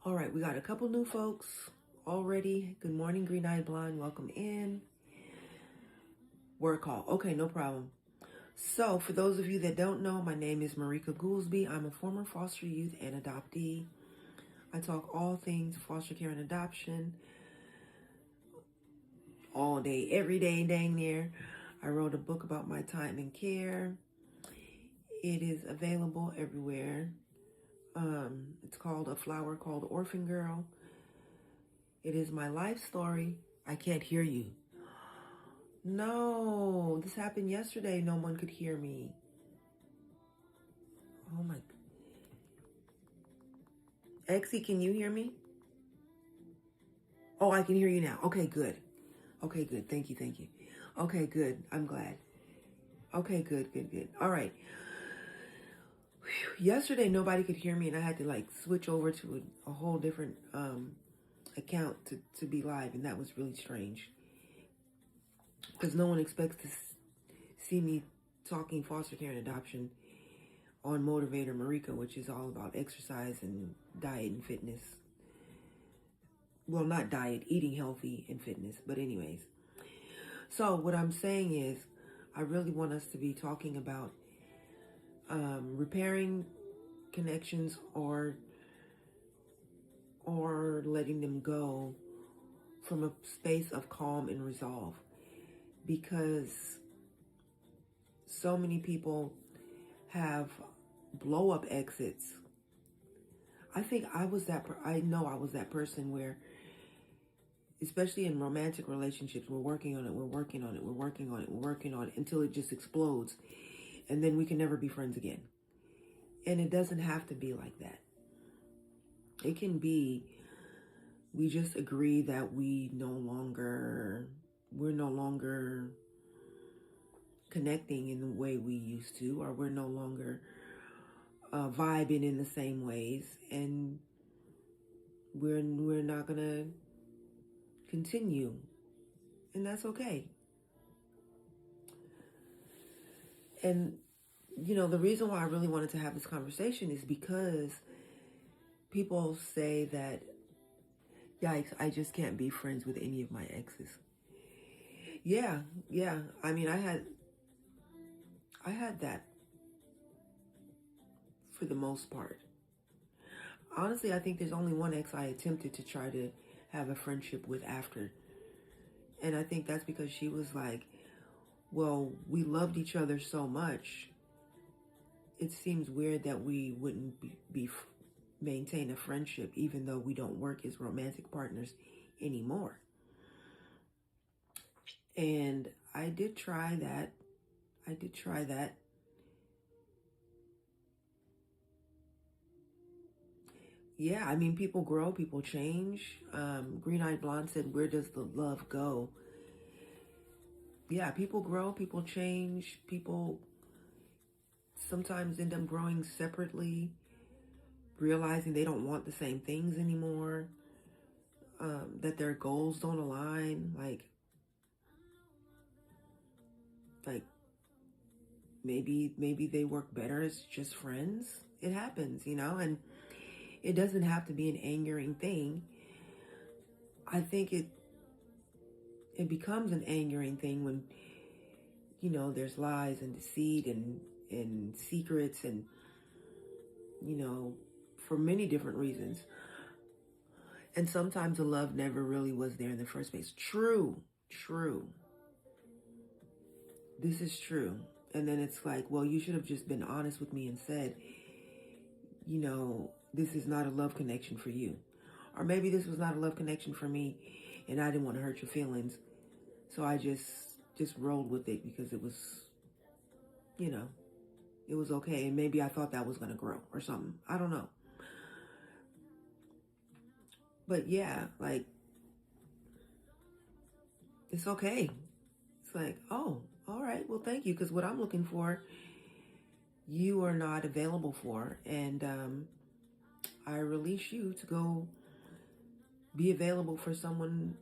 All right, we got a couple new folks already. Good morning, Green Eyed Blonde. Welcome in. Word call. Okay, no problem. So, for those of you that don't know, my name is Marika Goolsby. I'm a former foster youth and adoptee. I talk all things foster care and adoption all day, every day, dang near. I wrote a book about my time in care. It is available everywhere. It's called A Flower Called Orphan Girl. It is my life story. I can't hear you. No, this happened yesterday. No one could hear me. Oh my. Exie, can you hear me? Oh, I can hear you now. Okay, good. Okay, good. Thank you. Okay, good. I'm glad. Okay, good. All right. Whew. Yesterday, nobody could hear me, and I had to switch over to a whole different account to be live, and that was really strange because no one expects to see me talking foster care and adoption on Motivator Marika, which is all about exercise and diet and fitness. Well, not diet, eating healthy and fitness, but anyways. So what I'm saying is, I really want us to be talking about repairing connections or letting them go from a space of calm and resolve, because so many people have blow up exits. I think I was that I know I was that person where, especially in romantic relationships, we're working on it until it just explodes, and then we can never be friends again. And it doesn't have to be like that. It can be, we just agree that we're no longer connecting in the way we used to, or we're no longer vibing in the same ways, and we're not gonna continue, and that's okay. And the reason why I really wanted to have this conversation is because people say that, yikes, I just can't be friends with any of my exes. Yeah. I mean, I had that for the most part. Honestly, I think there's only one ex I attempted to try to have a friendship with after. And I think that's because she was like, well, we loved each other so much, it seems weird that we wouldn't maintain a friendship even though we don't work as romantic partners anymore. And I did try that. Yeah, I mean, people grow, people change. Green Eyed Blonde said, where does the love go? Yeah, people grow, people change, people sometimes end up growing separately, realizing they don't want the same things anymore, that their goals don't align, like maybe they work better as just friends. It happens, and it doesn't have to be an angering thing. I think it becomes an angering thing when there's lies and deceit and secrets, and for many different reasons. And sometimes the love never really was there in the first place. True. This is true. And then it's like, well, you should have just been honest with me and said, this is not a love connection for you. Or maybe this was not a love connection for me, and I didn't want to hurt your feelings. So I just rolled with it because it was, it was okay. And maybe I thought that was going to grow or something. I don't know. But yeah, it's okay. It's like, oh, all right, well, thank you. Because what I'm looking for, you are not available for. And I release you to go be available for someone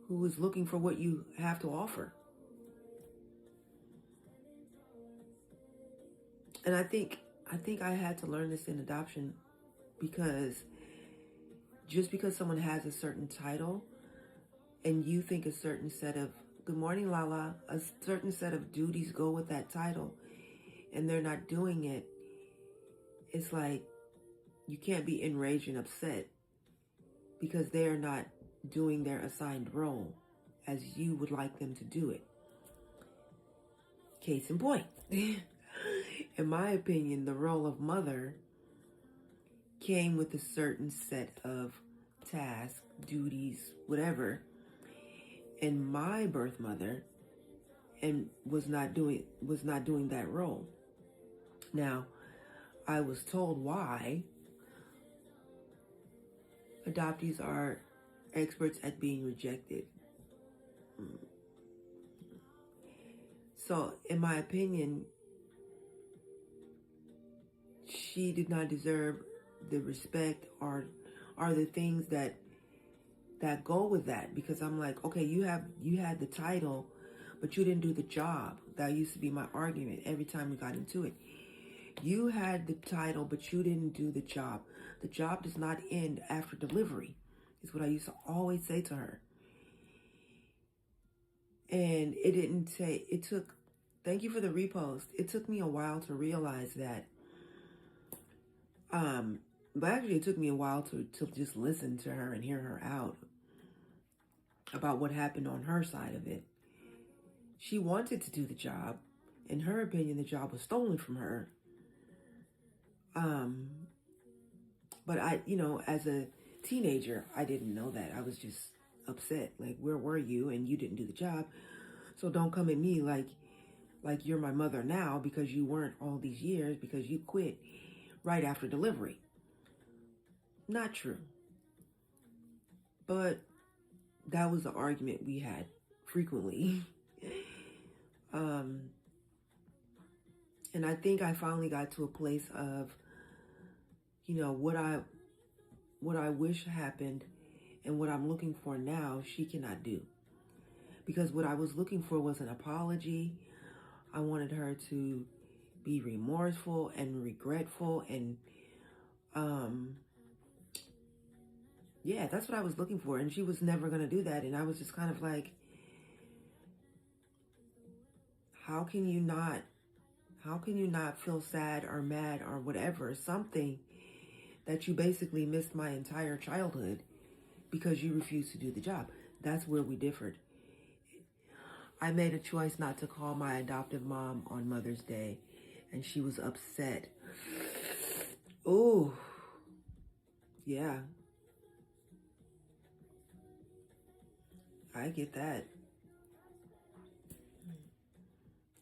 who is looking for what you have to offer. And I think I had to learn this in adoption, because just because someone has a certain title and you think a certain set of, good morning, Lala, a certain set of duties go with that title and they're not doing it, it's like you can't be enraged and upset because they are not doing their assigned role as you would like them to do it. Case in point. In my opinion, the role of mother came with a certain set of tasks, duties, whatever, and my birth mother and was not doing that role. Now, I was told why. Adoptees are experts at being rejected. So, in my opinion, she did not deserve the respect or the things that go with that, because I'm like, okay, you had the title, but you didn't do the job. That used to be my argument every time we got into it. You had the title, but you didn't do the job. The job does not end after delivery, is what I used to always say to her. And it took, thank you for the repost. It took me a while to realize that, but actually it took me a while to just listen to her and hear her out about what happened on her side of it. She wanted to do the job. In her opinion, the job was stolen from her. But I, as a teenager, I didn't know that. I was just upset. Like, where were you? And you didn't do the job. So don't come at me like you're my mother now because you weren't all these years because you quit right after delivery. Not true. But that was the argument we had frequently. And I think I finally got to a place of, what I wish happened and what I'm looking for now, she cannot do. Because what I was looking for was an apology. I wanted her to be remorseful and regretful and, yeah, that's what I was looking for. And she was never going to do that. And I was just kind of like, how can you not feel sad or mad or whatever, something that you basically missed my entire childhood because you refused to do the job? That's where we differed. I made a choice not to call my adoptive mom on Mother's Day, and she was upset. Oh, yeah. I get that.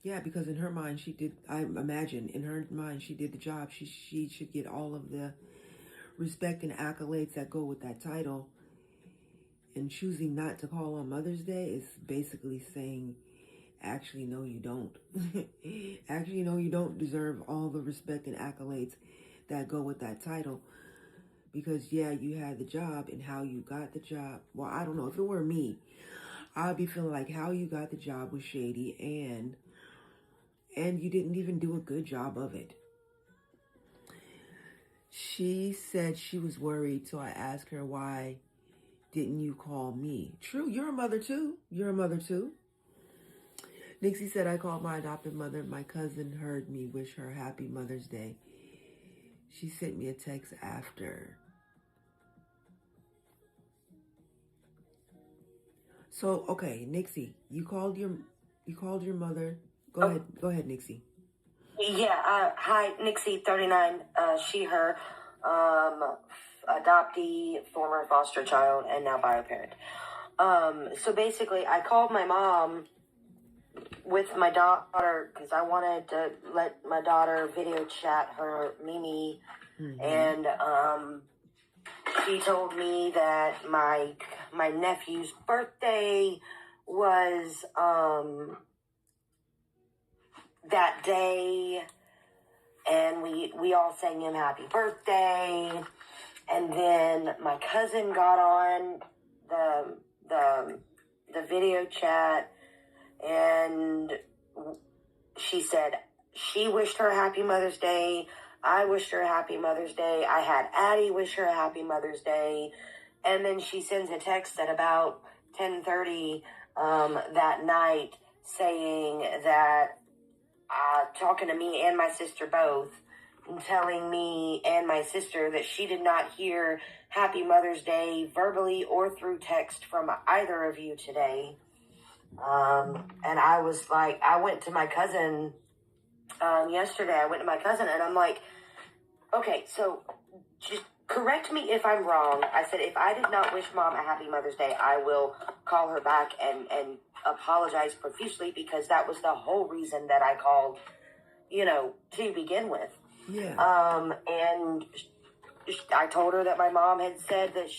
Yeah, because in her mind, I imagine in her mind, she did the job. She should get all of the respect and accolades that go with that title. And choosing not to call on Mother's Day is basically saying, actually, no, you don't. Actually, no, you don't deserve all the respect and accolades that go with that title. Because, yeah, you had the job, and how you got the job. Well, I don't know. If it were me, I'd be feeling like how you got the job was shady, and you didn't even do a good job of it. She said she was worried, so I asked her, why didn't you call me? True, you're a mother too. Nixie said, I called my adopted mother. My cousin heard me wish her happy Mother's Day. She sent me a text after. So, okay, Nixie, you called your mother. Go ahead, Nixie. Yeah, hi, Nixie, 39, she, her, adoptee, former foster child, and now bio parent. So basically, I called my mom with my daughter because I wanted to let my daughter video chat her Mimi, and she told me that my nephew's birthday was that day, and we all sang him happy birthday. And then my cousin got on the video chat, and she said she wished her happy Mother's Day. I wished her a happy Mother's Day. I had Addie wish her a happy Mother's Day. And then she sends a text at about 10:30 that night saying that, talking to me and my sister both, and telling me and my sister that she did not hear Happy Mother's Day verbally or through text from either of you today. And I was like, I went to my cousin yesterday. I went to my cousin and I'm like, okay, so just correct me if I'm wrong. I said, if I did not wish Mom a happy Mother's Day, I will call her back and apologize profusely, because that was the whole reason that I called, to begin with. Yeah. And I told her that my mom had said that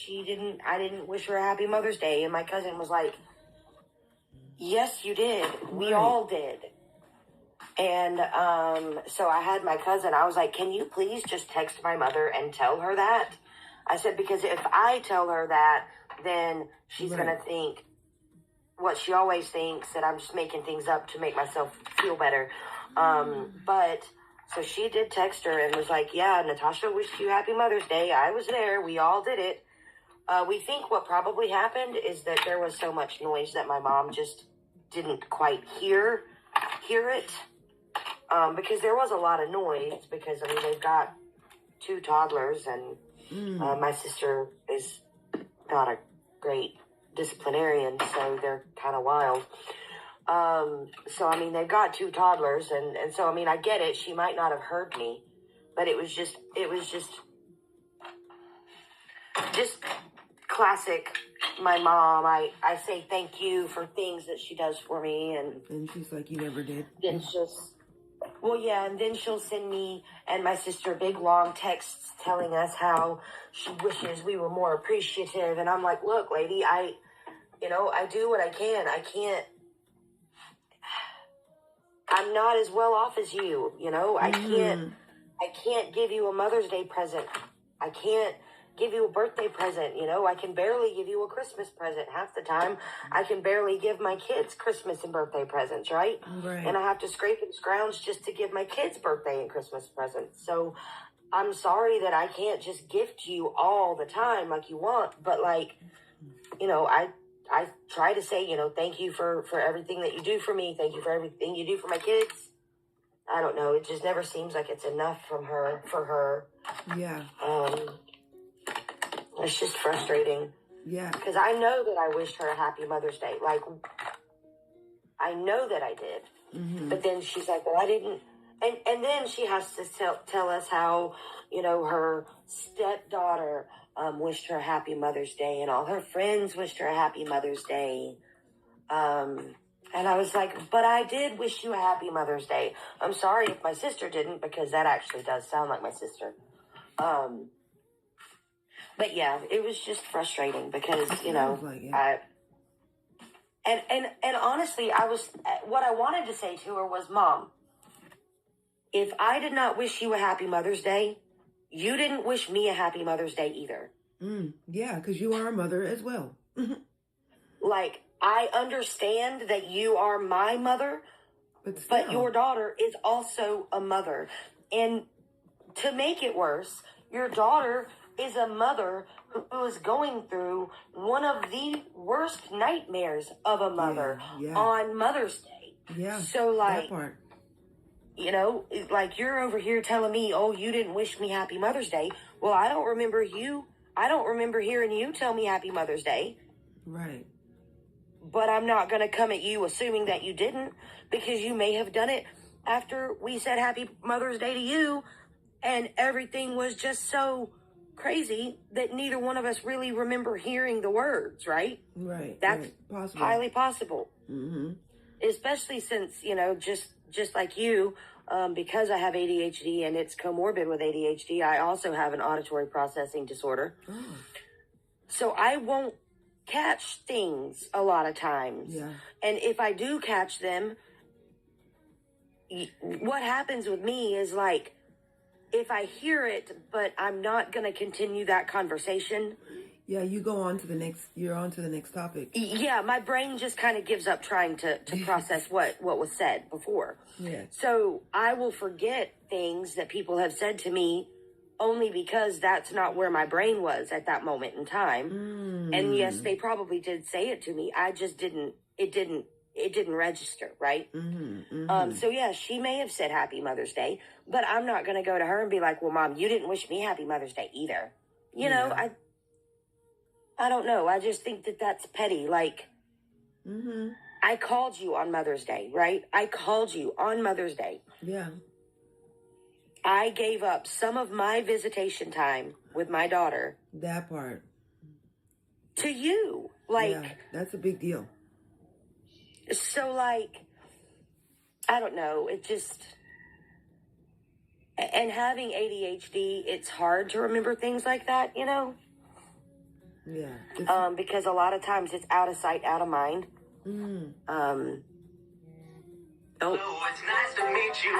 I didn't wish her a happy Mother's Day. And my cousin was like, yes, you did. We all did. And so I had my cousin, I was like, can you please just text my mother and tell her that? I said, because if I tell her that, then she's going to think what she always thinks, that I'm just making things up to make myself feel better. But so she did text her and was like, yeah, Natasha wished you happy Mother's Day. I was there. We all did it. We think what probably happened is that there was so much noise that my mom just didn't quite hear it. Because there was a lot of noise, because, they've got 2 toddlers, and my sister is not a great disciplinarian, so they're kind of wild. So, they've got 2 toddlers, and so, I get it. She might not have heard me, but it was just classic my mom. I say thank you for things that she does for me, And she's like, you never did. then and then she'll send me and my sister big long texts telling us how she wishes we were more appreciative. And I'm like, look, lady, I do what I can. I'm not as well off as you, I can't give you a Mother's Day present. I can't give you a birthday present. I can barely give you a Christmas present. Half the time, I can barely give my kids Christmas and birthday presents, right? And I have to scrape and scrounge just to give my kids birthday and Christmas presents. So I'm sorry that I can't just gift you all the time like you want. But I try to say, thank you for everything that you do for me. Thank you for everything you do for my kids. I don't know. It just never seems like it's enough for her. Yeah. It's just frustrating. Yeah. Because I know that I wished her a happy Mother's Day. I know that I did. Mm-hmm. But then she's like, well, I didn't. And then she has to tell us how, her stepdaughter wished her a happy Mother's Day, and all her friends wished her a happy Mother's Day. And I was like, but I did wish you a happy Mother's Day. I'm sorry if my sister didn't, because that actually does sound like my sister. But yeah, it was just frustrating because, and honestly, what I wanted to say to her was, Mom, if I did not wish you a happy Mother's Day, you didn't wish me a happy Mother's Day either. Yeah, because you are a mother as well. I understand that you are my mother, but your daughter is also a mother. And to make it worse, your daughter is a mother who is going through one of the worst nightmares of a mother on Mother's Day. Yeah. So that part. You're over here telling me, oh, you didn't wish me happy Mother's Day. Well, I don't remember hearing you tell me happy Mother's Day. Right. But I'm not going to come at you assuming that you didn't, because you may have done it after we said happy Mother's Day to you, and everything was just so crazy that neither one of us really remember hearing the words, right? Right. That's possible. Highly possible. Mm-hmm. Especially since, just like you, because I have ADHD and it's comorbid with ADHD, I also have an auditory processing disorder. Oh. So I won't catch things a lot of times. Yeah. And if I do catch them, what happens with me is if I hear it, but I'm not going to continue that conversation, Yeah, you go on to the next. You're on to the next topic. Yeah, my brain just kind of gives up trying to process what was said before. Yeah. So I will forget things that people have said to me only because that's not where my brain was at that moment in time. And yes, they probably did say it to me. I just didn't. It didn't register, right? So yeah, she may have said Happy Mother's Day, but I'm not going to go to her and be like, "Well, Mom, you didn't wish me Happy Mother's Day either." You know, I don't know. I just think that that's petty. Like, I called you on Mother's Day, right? I called you on Mother's Day. Yeah. I gave up some of my visitation time with my daughter. That part. To you. Like, yeah, that's a big deal. So, like, I don't know. It just... And having ADHD, it's hard to remember things like that, you know? Yeah. Because a lot of times it's out of sight, out of mind. Oh, it's nice to meet you.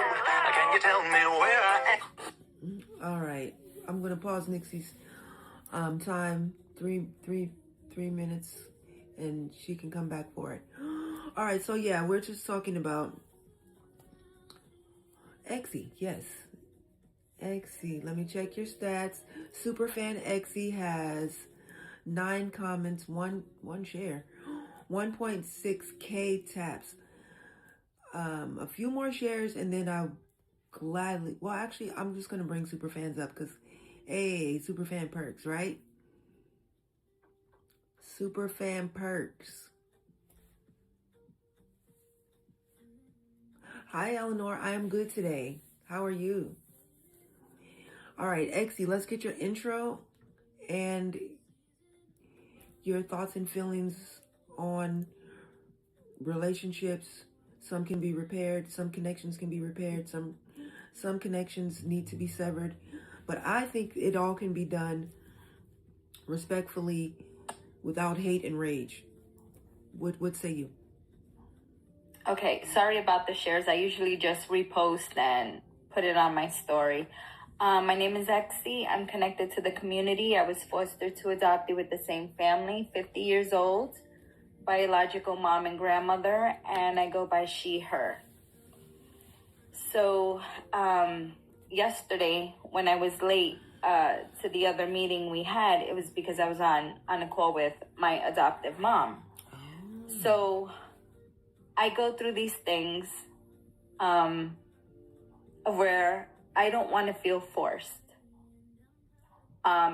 Can you tell me where I am? All right. I'm going to pause Nixie's time. Three minutes, and she can come back for it. All right. So, yeah, we're just talking about Exy. Yes. Exy. Let me check your stats. Superfan Exy has 9 comments, one share, 1.6K taps. A few more shares, and then I'll gladly... Well, actually, I'm just going to bring Superfans up because, hey, Superfan perks, right? Superfan perks. Hi, Eleanor. I am good today. How are you? All right, Exy, let's get your intro and your thoughts and feelings on relationships. Some can be repaired. Some connections can be repaired. Some connections need to be severed. But I think it all can be done respectfully, without hate and rage. What say you? Okay, sorry about the shares. I usually just repost and put it on my story. My name is Exy. I'm connected to the community. I was fostered to adopted with the same family, 50 years old, biological mom and grandmother, and I go by she, her. So yesterday, when I was late to the other meeting we had, it was because I was on a call with my adoptive mom. So I go through these things where I don't want to feel forced.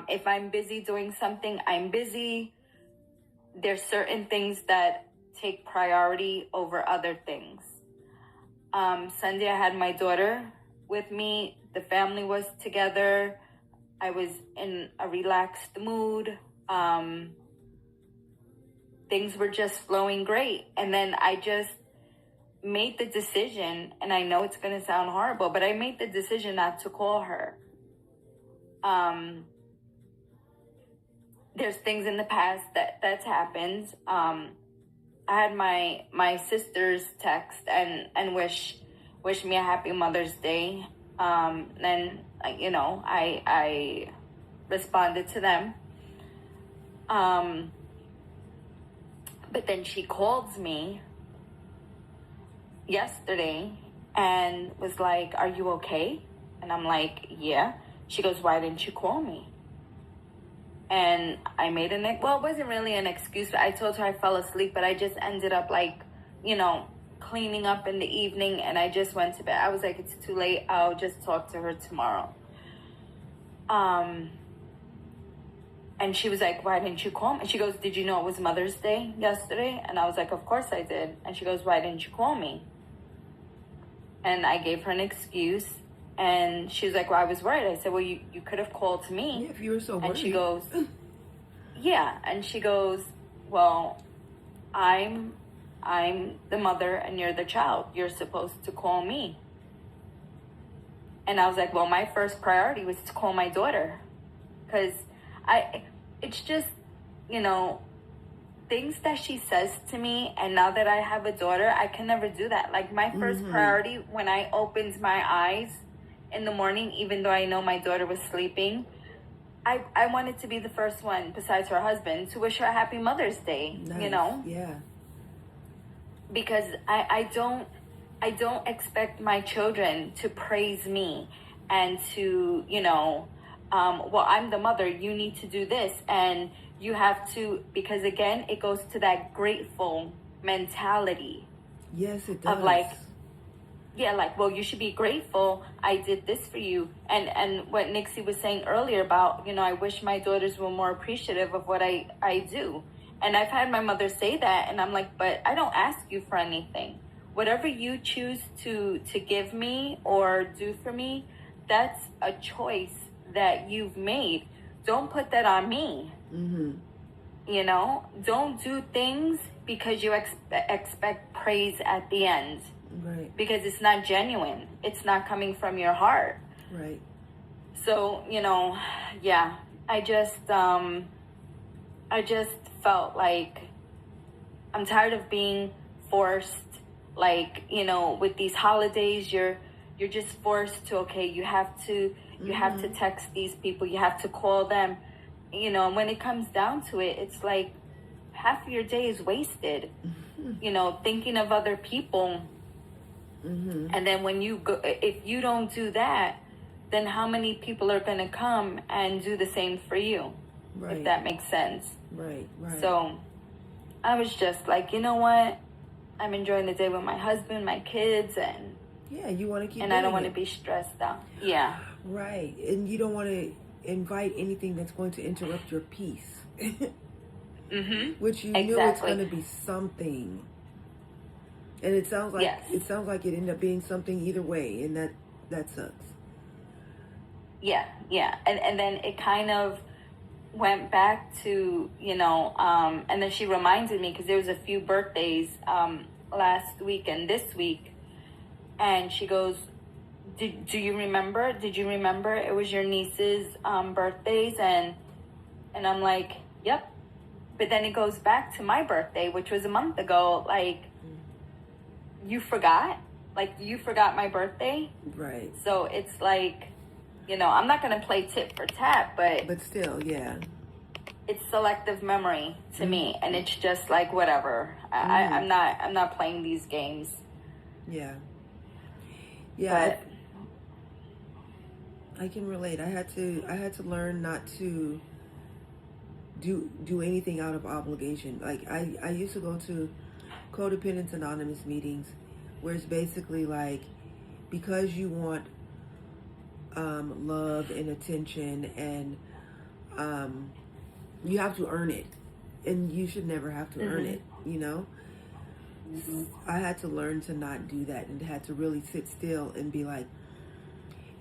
If I'm busy doing something, I'm busy. There's certain things that take priority over other things. Sunday, I had my daughter with me. The family was together. I was in a relaxed mood. Things were just flowing great. And then I just made the decision, and I know it's going to sound horrible, but I made the decision not to call her. There's things in the past that's happened. I had my sisters text and wish me a happy Mother's Day. And you know, I responded to them. But then she called me yesterday and was like, "Are you okay?" And I'm like, "Yeah." She goes, "Why didn't you call me?" And I made it wasn't really an excuse, but I told her I fell asleep, but I just ended up cleaning up in the evening, and I just went to bed. I was like, it's too late. I'll just talk to her tomorrow. And she was like, "Why didn't you call me?" And she goes, "Did you know it was Mother's Day yesterday?" And I was like, "Of course I did." And she goes, "Why didn't you call me?" And I gave her an excuse. And she was like, "Well, I was worried." I said, "Well, you could have called me." Yeah, if you were so worried. And she goes, "Yeah." And she goes, "Well, I'm the mother and you're the child. You're supposed to call me." And I was like, well, my first priority was to call my daughter. Because it's just, things that she says to me. And now that I have a daughter, I can never do that. Like, my first priority when I opened my eyes in the morning, even though I know my daughter was sleeping, I wanted to be the first one besides her husband to wish her a happy Mother's Day, Nice. you know? Yeah. Because I don't expect my children to praise me and to, well, I'm the mother, you need to do this, and you have to, because again, it goes to that grateful mentality. Yes, it does. Of like, yeah, like, well, you should be grateful I did this for you. And what Nixie was saying earlier about, I wish my daughters were more appreciative of what I do. And I've had my mother say that, and I'm like, but I don't ask you for anything. Whatever you choose to give me or do for me, that's a choice that you've made. Don't put that on me. Mm-hmm. Don't do things because you expect praise at the end. Right. Because it's not genuine. It's not coming from your heart. Right. So, yeah, I just felt like I'm tired of being forced, like, with these holidays, you're just forced to, okay, you have to text these people, you have to call them, and when it comes down to it, it's like half of your day is wasted, thinking of other people. Mm-hmm. And then when you go, if you don't do that, then how many people are going to come and do the same for you? Right. If that makes sense. Right. So I was just like, you know what? I'm enjoying the day with my husband, my kids, and yeah, you want to keep. And I don't want to be stressed out. Yeah. Right, and you don't want to invite anything that's going to interrupt your peace. Mm-hmm. Which you knew it's going to be something. And it sounds like it ended up being something either way, and that sucks. Yeah. And then it kind of went back to, and then she reminded me, because there was a few birthdays last week and this week, and she goes, do you remember? Did you remember it was your niece's birthdays? And I'm like, yep. But then it goes back to my birthday, which was a month ago, like, you forgot? Like, you forgot my birthday? Right. So it's like, I'm not going to play tit for tat, but still, yeah. It's selective memory to me, and it's just like, whatever. I'm not playing these games. Yeah. Yeah. I can relate. I had to learn not to do anything out of obligation. Like, I used to go to Codependence Anonymous meetings, where it's basically like, because you want love and attention, and you have to earn it, and you should never have to earn it, I had to learn to not do that, and had to really sit still and be like,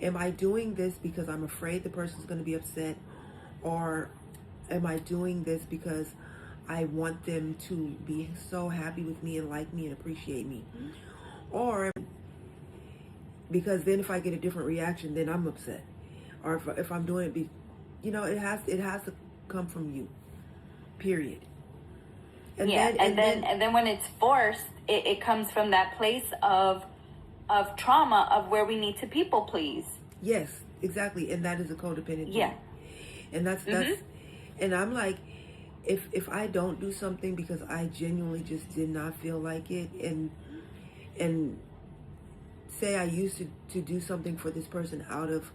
am I doing this because I'm afraid the person's going to be upset, or am I doing this because I want them to be so happy with me and like me and appreciate me? Or because then if I get a different reaction, then I'm upset. Or if I'm doing it, it has to come from you. Period. And then when it's forced, it comes from that place of trauma, of where we need to people please. Yes, exactly. And that is a codependent thing. Yeah. And that's and I'm like, if I don't do something because I genuinely just did not feel like it, and say I used to do something for this person out of,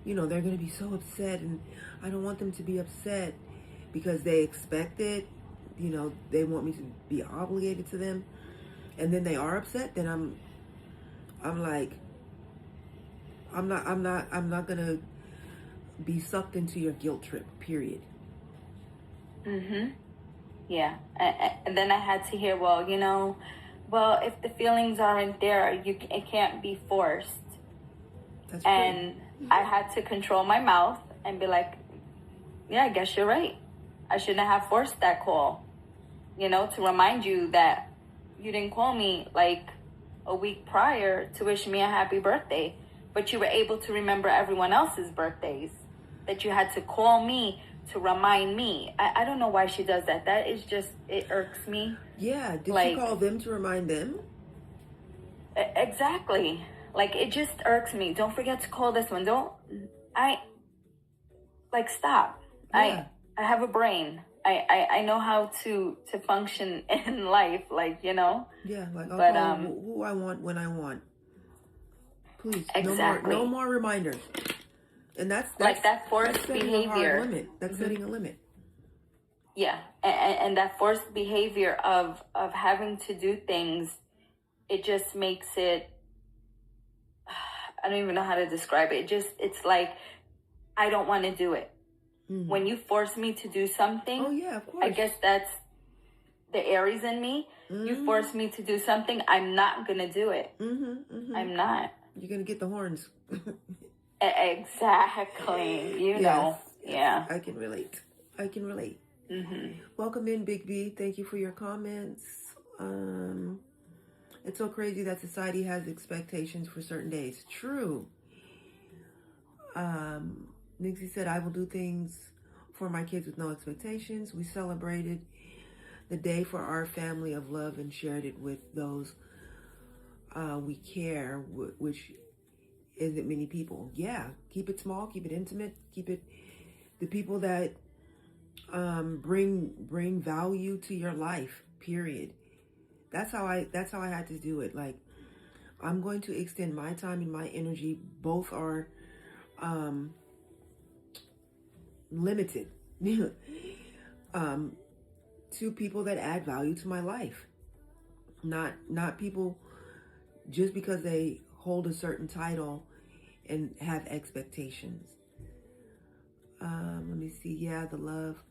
they're going to be so upset, and I don't want them to be upset because they expect it, they want me to be obligated to them, and then they are upset, then I'm like, I'm not going to be sucked into your guilt trip, period. Yeah. And then I had to hear, well, if the feelings aren't there, it can't be forced. That's true. And I had to control my mouth and be like, yeah, I guess you're right. I shouldn't have forced that call, to remind you that you didn't call me like a week prior to wish me a happy birthday, but you were able to remember everyone else's birthdays, that you had to call me to remind me. I don't know why she does that. That is just, it irks me. Yeah. Did you call them to remind them? Exactly. Like, it just irks me. Don't forget to call this one. like, stop. Yeah. I have a brain. I know how to function in life, like, you know. Yeah, like I'll But call who I want when I want. Please, exactly. no more reminders. And that's like that forced that's setting behavior. a hard limit. That's setting a limit. Yeah, and that forced behavior of having to do things, it just makes it. I don't even know how to describe it. It's like I don't want to do it. Mm-hmm. When you force me to do something, oh yeah, of course. I guess that's the Aries in me. Mm-hmm. You force me to do something, I'm not gonna do it. Mm-hmm, mm-hmm. I'm not. You're gonna get the horns. Exactly. You know. Yes. Yeah. I can relate. Mm-hmm. Welcome in, Big B. Thank you for your comments. It's so crazy that society has expectations for certain days. True. Nixie said, I will do things for my kids with no expectations. We celebrated the day for our family of love and shared it with those we care, which isn't many people. Yeah, keep it small, keep it intimate, keep it the people that bring value to your life. Period. That's how I had to do it. Like, I'm going to extend my time and my energy. Both are limited to people that add value to my life. Not people just because they hold a certain title and have expectations. Let me see. Yeah, the love.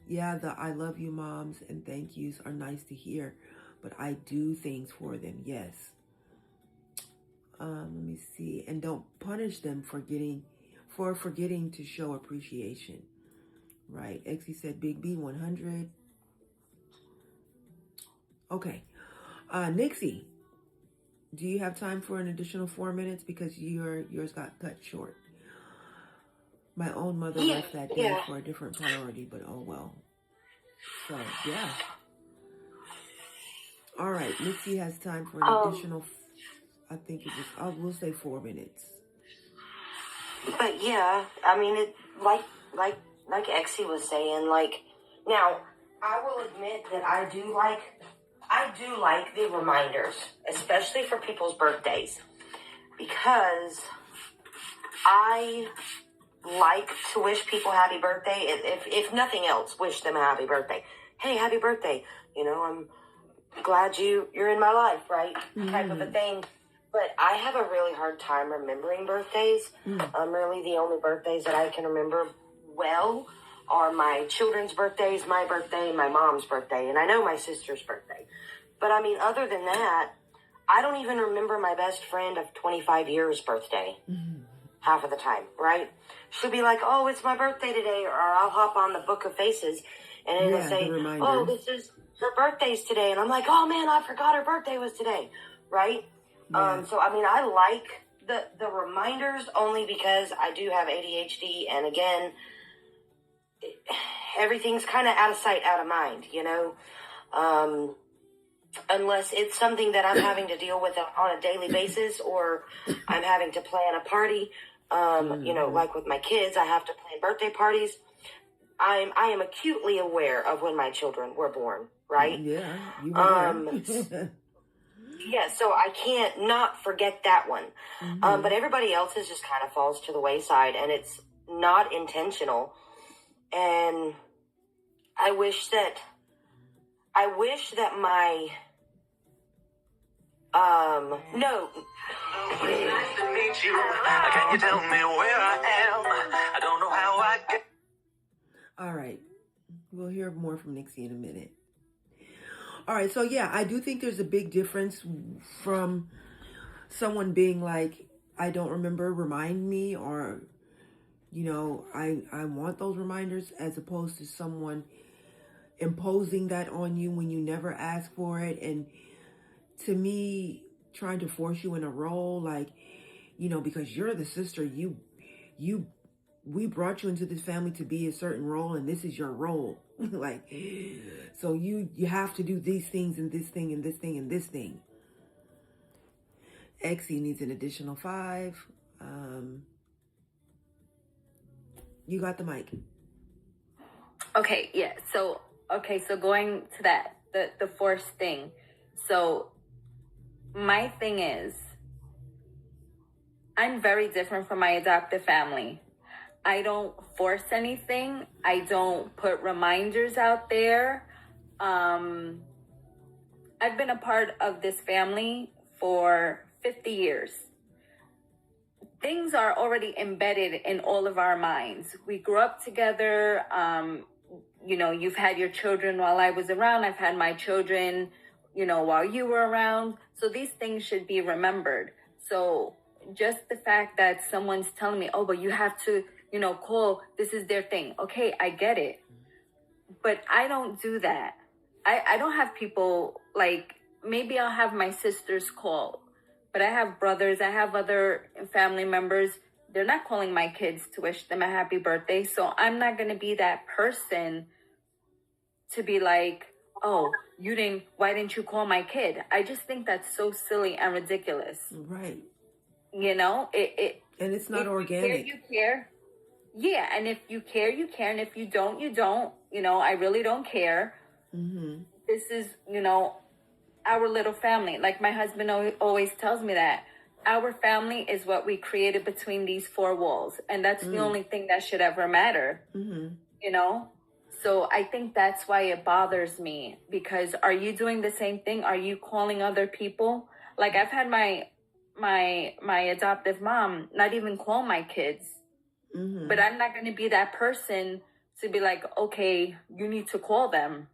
Yeah, the I love you moms and thank yous are nice to hear, but I do things for them. Yes. Let me see. And don't punish them for forgetting to show appreciation. Right. Exie said Big B 100. Okay. Nixie, do you have time for an additional 4 minutes? Because yours got cut short. My own mother left that day for a different priority, but oh well. So, yeah. All right. Nixie has time for an additional, I think it was, we'll say 4 minutes. But yeah, I mean, it like Exie was saying, like, now, I will admit that I do like the reminders, especially for people's birthdays, because I like to wish people happy birthday. If nothing else, wish them a happy birthday. Hey, happy birthday. You know, I'm glad you're in my life, right? Mm. Type of a thing. But I have a really hard time remembering birthdays. Really the only birthdays that I can remember well are my children's birthdays, my birthday, my mom's birthday, and I know my sister's birthday. But I mean, other than that, I don't even remember my best friend of 25 years' birthday. Mm-hmm. Half of the time, right? She'll be like, oh, it's my birthday today, or I'll hop on the Book of Faces, and it'll say, oh, this is her birthday's today, and I'm like, oh man, I forgot her birthday was today, right? Yeah. So I mean, I like the reminders only because I do have ADHD, and again, everything's kind of out of sight, out of mind, you know? Unless it's something that I'm having to deal with on a daily basis, or I'm having to plan a party. You know, like with my kids, I have to plan birthday parties. I am acutely aware of when my children were born, right? Yeah, you were there. Yeah, so I can't not forget that one. Mm-hmm. But everybody else's just kind of falls to the wayside, and it's not intentional. And I wish that my no. Nice to meet you. Can you tell me where I am? I don't know how I get. All right. We'll hear more from Nixie in a minute. All right. So, yeah, I do think there's a big difference from someone being like, I don't remember, remind me, or, you know, I want those reminders, as opposed to someone imposing that on you when you never ask for it. And to me, trying to force you in a role, like, you know, because you're the sister, we brought you into this family to be a certain role, and this is your role. Like, so you have to do these things and this thing and this thing and this thing. Exie needs an additional 5. You got the mic. Okay, yeah. So going to that, the forced thing. So my thing is, I'm very different from my adoptive family. I don't force anything. I don't put reminders out there. I've been a part of this family for 50 years. Things are already embedded in all of our minds. We grew up together. You've had your children while I was around. I've had my children, while you were around. So these things should be remembered. So just the fact that someone's telling me, oh, but you have to, call, this is their thing. Okay, I get it. But I don't do that. I don't have people, like, maybe I'll have my sisters call. But I have brothers, I have other family members. They're not calling my kids to wish them a happy birthday. So I'm not going to be that person to be like, oh, why didn't you call my kid? I just think that's so silly and ridiculous. Right. And it's not organic. You care. Yeah, and if you care, you care. And if you don't, you don't. I really don't care. Mm-hmm. This is, our little family. Like my husband always tells me that our family is what we created between these four walls. And that's the only thing that should ever matter. Mm-hmm. So I think that's why it bothers me, because are you doing the same thing? Are you calling other people? Like I've had my adoptive mom not even call my kids, but I'm not going to be that person to be like, okay, you need to call them,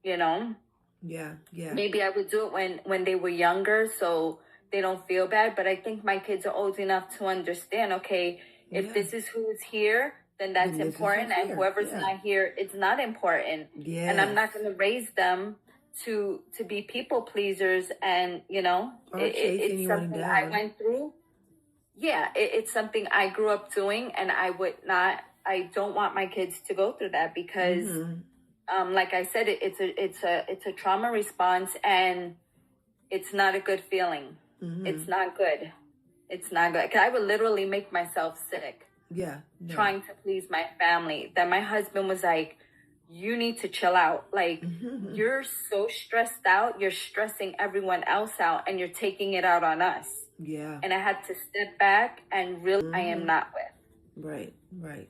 Yeah. Maybe I would do it when they were younger, so they don't feel bad. But I think my kids are old enough to understand, okay, if this is who's here, then that's important. And whoever's not here, it's not important. Yeah. And I'm not going to raise them to be people pleasers. And, it's something I went through. Yeah, it's something I grew up doing, and I don't want my kids to go through that because like I said, it's a trauma response, and it's not a good feeling. It's not good. It's not good. 'Cause I would literally make myself sick. Yeah. No. Trying to please my family. That my husband was like, you need to chill out. Like, you're so stressed out. You're stressing everyone else out, and you're taking it out on us. Yeah. And I had to step back and really, I am not with. Right.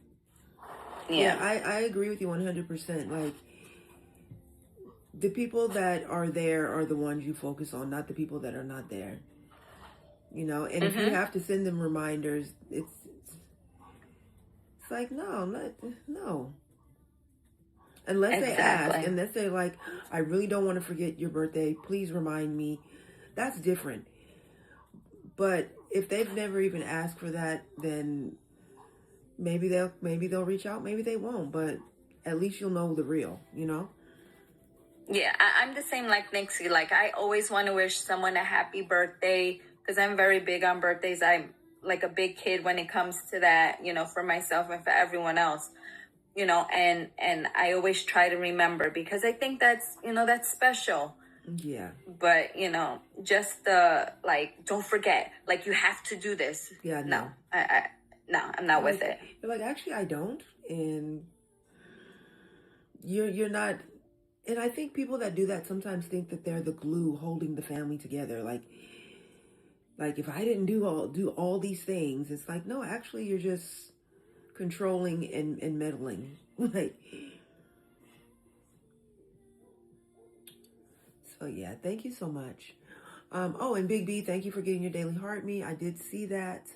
Yeah. I agree with you 100%. Like, the people that are there are the ones you focus on, not the people that are not there. And if you have to send them reminders, it's like, no. Unless they ask, unless they're like, I really don't want to forget your birthday, please remind me. That's different. But if they've never even asked for that, then maybe they'll reach out, maybe they won't, but at least you'll know the real, Yeah, I'm the same like Nixie. Like, I always want to wish someone a happy birthday because I'm very big on birthdays. I'm like a big kid when it comes to that, for myself and for everyone else, and I always try to remember because I think that's, that's special. Yeah. But, just like, don't forget, like, you have to do this. Yeah. No, I'm not with it. You're like, actually, I don't. And you're not. And I think people that do that sometimes think that they're the glue holding the family together. Like if I didn't do all these things, it's like, no, actually, you're just controlling and meddling. Like, so yeah, thank you so much. And Big B, thank you for getting your daily heart me. I did see that.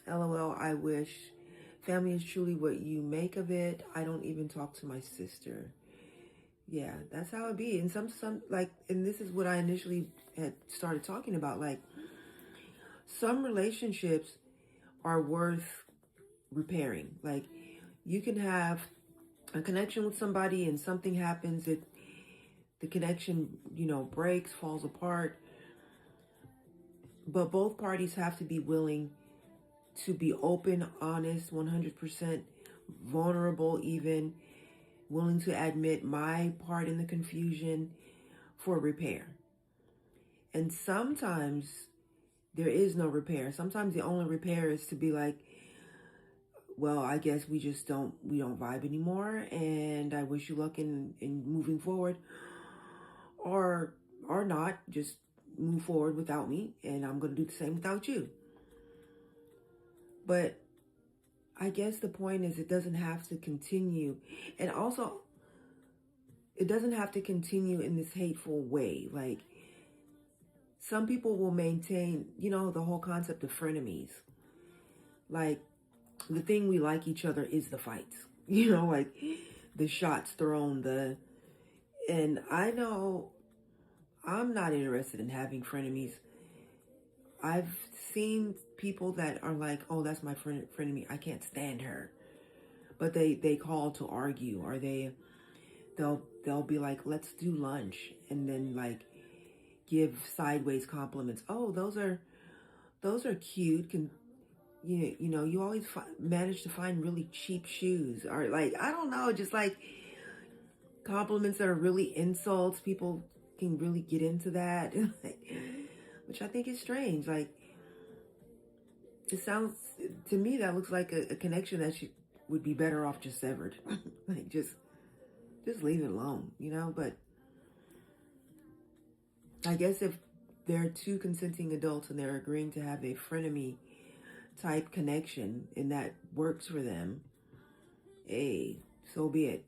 LOL, I wish. Family is truly what you make of it. I don't even talk to my sister. Yeah, that's how it be. And some like, and this is what I initially had started talking about. Like, some relationships are worth repairing. Like, you can have a connection with somebody and something happens, the connection, breaks, falls apart. But both parties have to be willing to be open, honest, 100%, vulnerable even, willing to admit my part in the confusion for repair. And sometimes there is no repair. Sometimes the only repair is to be like, well, I guess we don't vibe anymore, and I wish you luck in moving forward, or not, just move forward without me, and I'm gonna do the same without you. But I guess the point is, it doesn't have to continue, and also it doesn't have to continue in this hateful way. Like, some people will maintain, the whole concept of frenemies. Like, the thing we like each other is the fights, like the shots thrown, and I know I'm not interested in having frenemies. I've seen people that are like, oh, that's my frenemy, I can't stand her. But they call to argue, or they'll be like, let's do lunch, and then like give sideways compliments. Oh, those are cute. You always manage to find really cheap shoes, or like, I don't know, just like compliments that are really insults. People can really get into that, which I think is strange. Like, it sounds to me, that looks like a connection that would be better off just severed. Like, just leave it alone, But I guess if they're two consenting adults and they're agreeing to have a frenemy type connection, and that works for them, hey, so be it.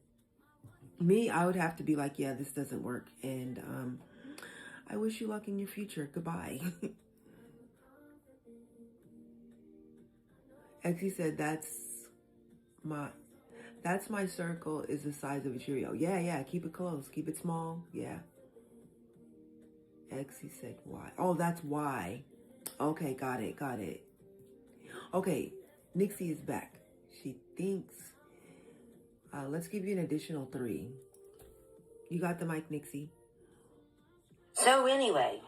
Me, I would have to be like, yeah, this doesn't work, and I wish you luck in your future. Goodbye. Exie said, that's my circle is the size of a Cheerio. Yeah, keep it close, keep it small. Yeah. Exie said, why? Oh, that's why. Okay, got it. Okay, Nixie is back. She thinks, let's give you an additional 3. You got the mic, Nixie. So anyway,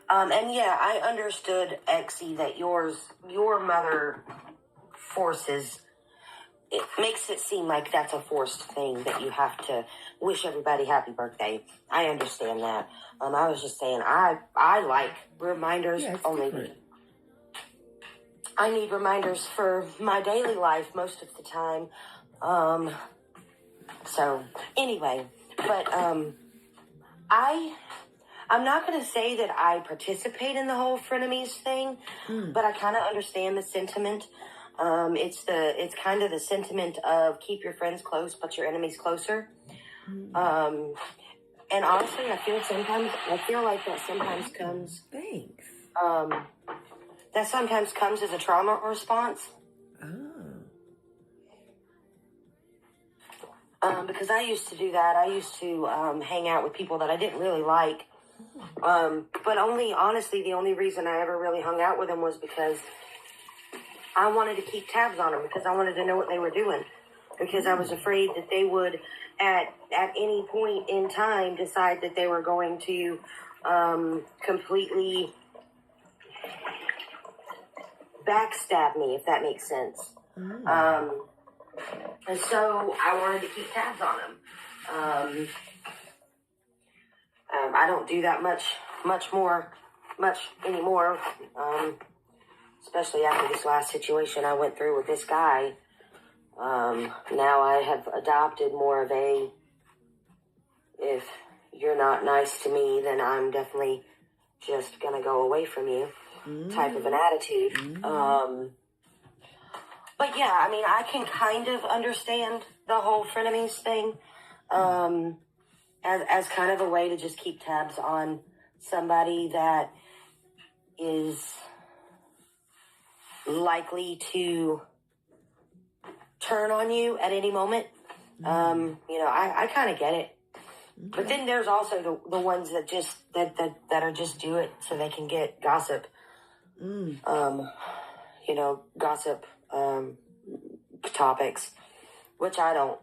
and yeah, I understood, Exie, that your mother forces, it makes it seem like that's a forced thing, that you have to wish everybody happy birthday. I understand that. I was just saying, I like reminders. Yeah, it's only different. I need reminders for my daily life most of the time. So anyway, but I'm not going to say that I participate in the whole frenemies thing, but I kind of understand the sentiment. It's kind of the sentiment of keep your friends close, but your enemies closer. And honestly, I feel like that sometimes comes. Thanks. That sometimes comes as a trauma response. Because I used to do that. I used to hang out with people that I didn't really like. But honestly, the only reason I ever really hung out with them was because I wanted to keep tabs on them, because I wanted to know what they were doing, because I was afraid that they would, at any point in time, decide that they were going to completely backstab me, if that makes sense. And so I wanted to keep tabs on them. I don't do that much anymore. Especially after this last situation I went through with this guy. Now I have adopted more of a, if you're not nice to me, then I'm definitely just gonna go away from you type of an attitude. But yeah, I mean, I can kind of understand the whole frenemies thing, as kind of a way to just keep tabs on somebody that is likely to turn on you at any moment. I kind of get it. But then there's also the ones that just that are just do it so they can get gossip. Gossip topics, which I don't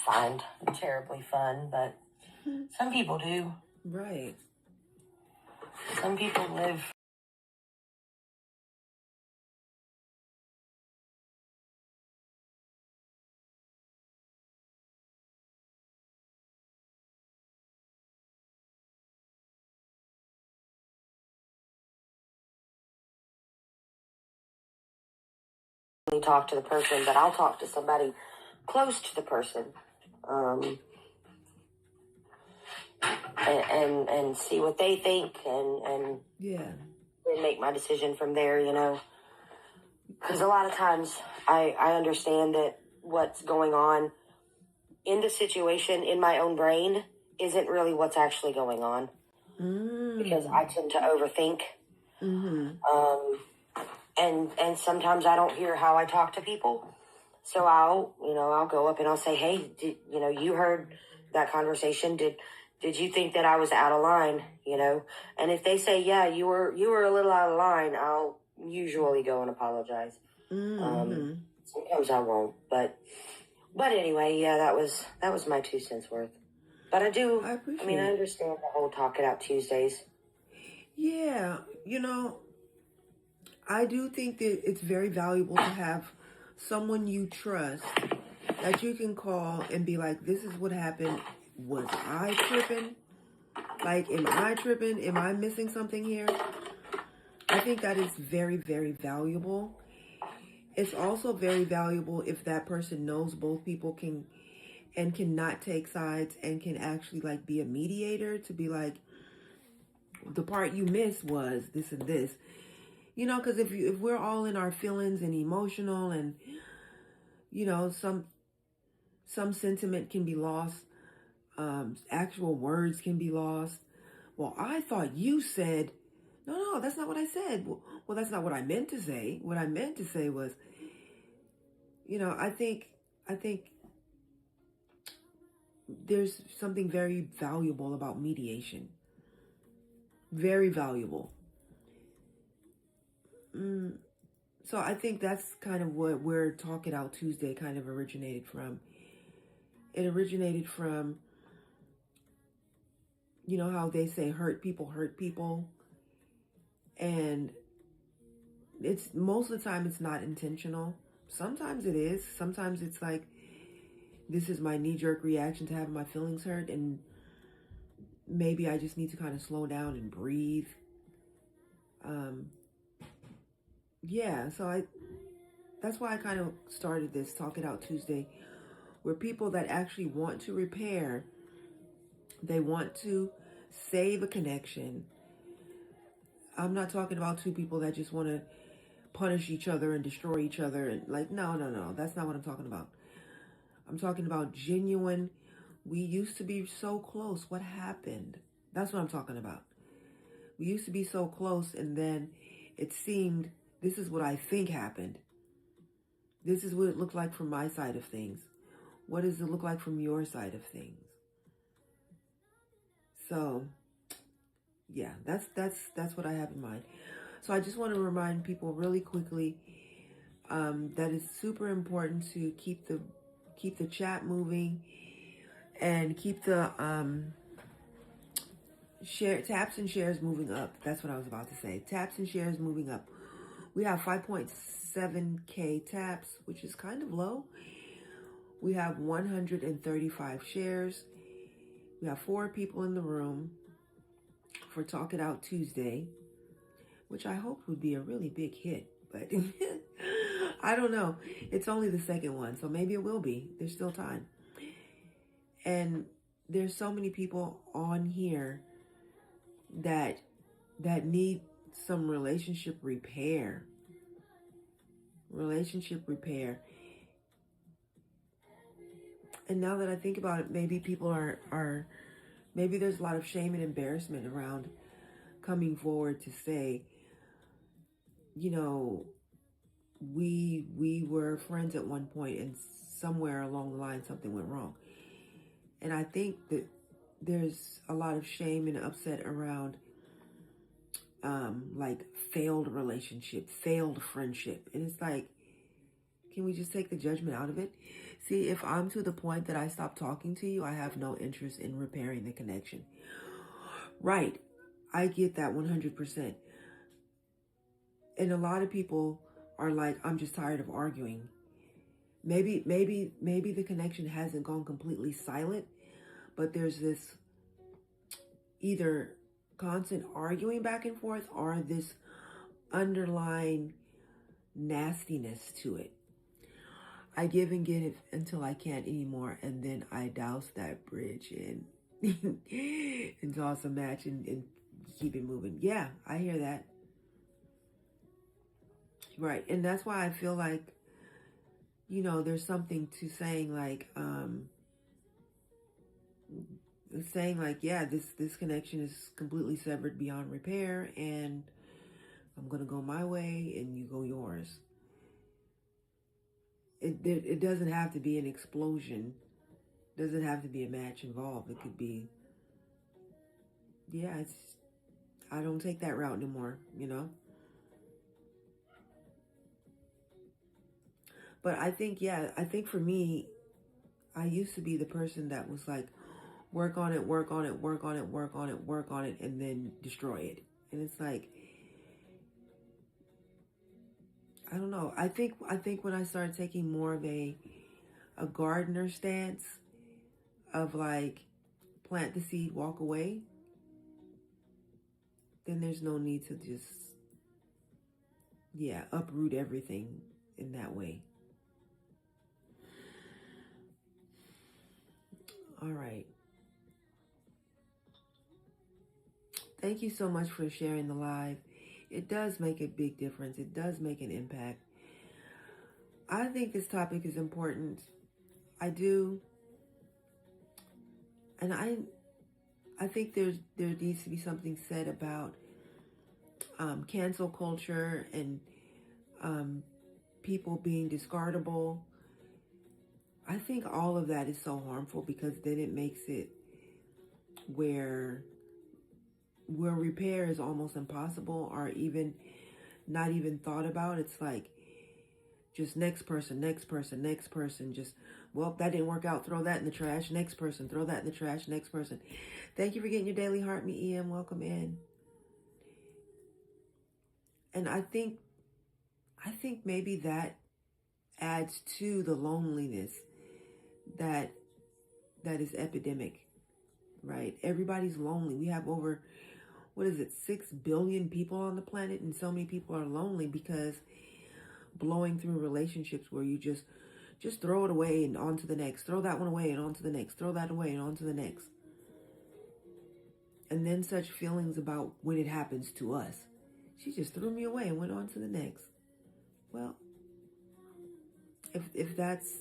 find terribly fun, but some people do. Right. Some people live talk to the person, but I'll talk to somebody close to the person, and see what they think, and make my decision from there, you know. Because a lot of times I understand that what's going on in the situation in my own brain isn't really what's actually going on. Because I tend to overthink. And sometimes I don't hear how I talk to people. So I'll go up and I'll say, hey, you heard that conversation. Did you think that I was out of line? You know? And if they say, yeah, you were a little out of line, I'll usually go and apologize. Sometimes I won't, but anyway, yeah, that was my 2 cents worth. But I understand the whole Talk It Out Tuesdays. Yeah, I do think that it's very valuable to have someone you trust that you can call and be like, this is what happened. Was I tripping? Like, am I tripping? Am I missing something here? I think that is very, very valuable. It's also very valuable if that person knows both people cannot take sides and can actually like be a mediator to be like, the part you missed was this and this. Because if we're all in our feelings and emotional and, some sentiment can be lost. Actual words can be lost. Well, I thought you said, no, that's not what I said. Well, that's not what I meant to say. What I meant to say was, I think there's something very valuable about mediation. Very valuable. So I think that's kind of where Talk It Out Tuesday kind of originated from. It originated from, how they say hurt people. And it's most of the time it's not intentional. Sometimes it is. Sometimes it's like, this is my knee-jerk reaction to having my feelings hurt, and maybe I just need to kind of slow down and breathe. So that's why I kind of started this Talk It Out Tuesday, where people that actually want to repair, they want to save a connection. I'm not talking about two people that just want to punish each other and destroy each other. And like, no, that's not what I'm talking about. I'm talking about genuine, we used to be so close. What happened? That's what I'm talking about. We used to be so close, and then it seemed, this is what I think happened. This is what it looked like from my side of things. What does it look like from your side of things? So, yeah, that's what I have in mind. So I just want to remind people really quickly that it's super important to keep the chat moving and keep the taps and shares moving up. That's what I was about to say. Taps and shares moving up. We have 5.7K taps, which is kind of low. We have 135 shares. We have 4 people in the room for Talk It Out Tuesday, which I hope would be a really big hit, but I don't know. It's only the second one, so maybe it will be. There's still time. And there's so many people on here that need some relationship repair. And now that I think about it, maybe people are maybe there's a lot of shame and embarrassment around coming forward to say, we were friends at one point and somewhere along the line something went wrong. And I think that there's a lot of shame and upset around like failed relationship, failed friendship. And it's like, can we just take the judgment out of it? See, if I'm to the point that I stop talking to you, I have no interest in repairing the connection. Right. I get that 100%. And a lot of people are like, I'm just tired of arguing. Maybe the connection hasn't gone completely silent, but there's this either constant arguing back and forth or this underlying nastiness to it. I give and give until I can't anymore, and then I douse that bridge and and toss a match and keep it moving. Yeah, I hear that. Right, and that's why I feel like, there's something to saying like, yeah, this connection is completely severed beyond repair, and I'm gonna go my way and you go yours. It doesn't have to be an explosion. Doesn't have to be a match involved. It could be, yeah, I don't take that route anymore, But I think for me, I used to be the person that was like, work on it, work on it, work on it, work on it, work on it, and then destroy it. And it's like, I don't know. I think when I started taking more of a gardener stance of like, plant the seed, walk away, then there's no need to just, uproot everything in that way. All right. Thank you so much for sharing the live. It does make a big difference. It does make an impact. I think this topic is important. I do. And I think there needs to be something said about cancel culture and people being discardable. I think all of that is so harmful because then it makes it where repair is almost impossible or even not even thought about. It's like just next person, just, well, that didn't work out, throw that in the trash, next person, throw that in the trash, next person. Thank you for getting your daily heart, me EM, welcome in. And I think maybe that adds to the loneliness that is epidemic, right? Everybody's lonely. We have over, 6 billion people on the planet, and so many people are lonely because blowing through relationships where you just throw it away and on to the next, throw that one away and on to the next, throw that away and on to the next. And then such feelings about when it happens to us. She just threw me away and went on to the next. Well, if that's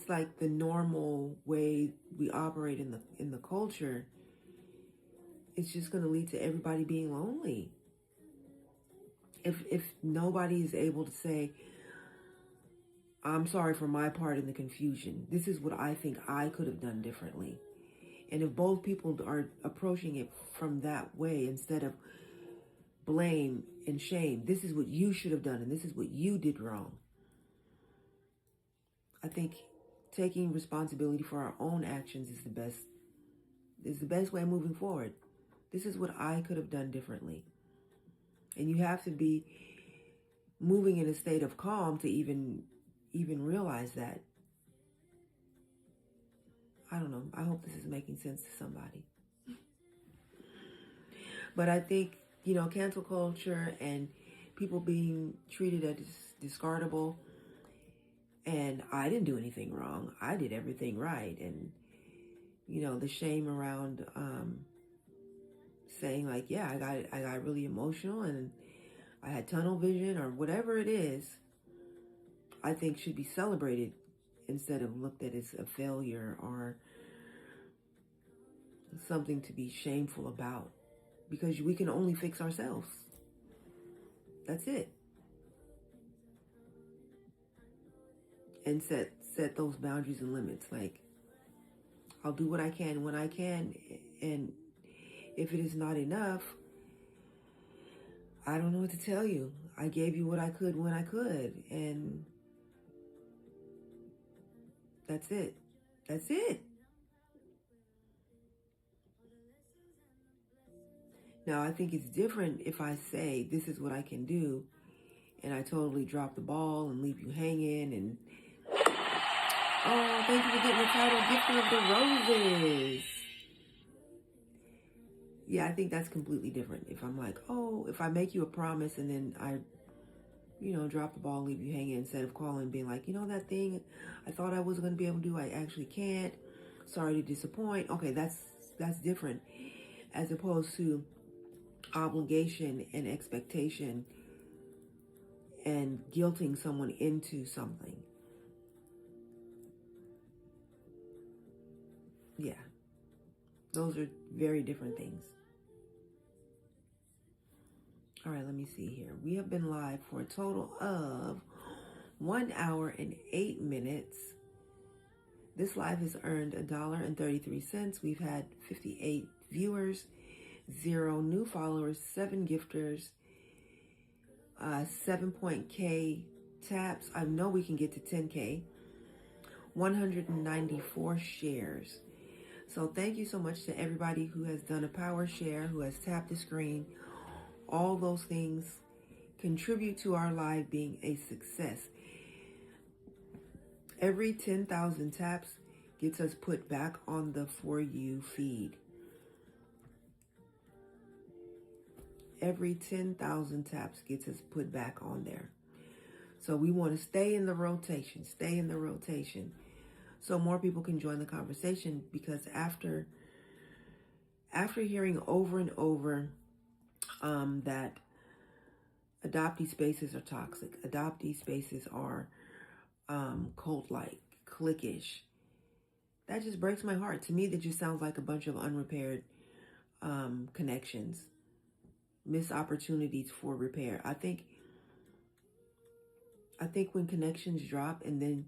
like the normal way we operate in the culture, it's just going to lead to everybody being lonely. If nobody is able to say, I'm sorry for my part in the confusion, this is what I think I could have done differently. And if both people are approaching it from that way instead of blame and shame, this is what you should have done and this is what you did wrong. I think taking responsibility for our own actions is the best way moving forward. This is what I could have done differently. And you have to be moving in a state of calm to even realize that. I don't know. I hope this is making sense to somebody. But I think, cancel culture and people being treated as discardable, and I didn't do anything wrong. I did everything right. And, the shame around saying like, yeah, I got really emotional and I had tunnel vision or whatever it is, I think should be celebrated instead of looked at as a failure or something to be shameful about, because we can only fix ourselves. That's it. And set those boundaries and limits. Like, I'll do what I can when I can, and if it is not enough, I don't know what to tell you. I gave you what I could when I could, and that's it. That's it. Now, I think it's different if I say, this is what I can do, and I totally drop the ball and leave you hanging, and, oh, thank you for getting the title, Gifter of the Roses. Yeah, I think that's completely different. If I'm like, oh, if I make you a promise and then I, drop the ball and leave you hanging instead of calling and being like, that thing I thought I was going to be able to do, I actually can't. Sorry to disappoint. Okay, that's different as opposed to obligation and expectation and guilting someone into something. Yeah, those are very different things. All right, let me see here. We have been live for a total of 1 hour and 8 minutes. This live has earned $1.33. We've had 58 viewers, 0 new followers, 7 gifters, 7.k taps. I know we can get to 10k. 194 shares. So thank you so much to everybody who has done a power share, who has tapped the screen. All those things contribute to our live being a success. Every 10,000 taps gets us put back on the For You feed. Every 10,000 taps gets us put back on there. So we want to stay in the rotation, so more people can join the conversation, because after hearing over and over that adoptee spaces are toxic, adoptee spaces are cult-like, cliquish, that just breaks my heart. To me, that just sounds like a bunch of unrepaired connections, missed opportunities for repair. I think when connections drop and then,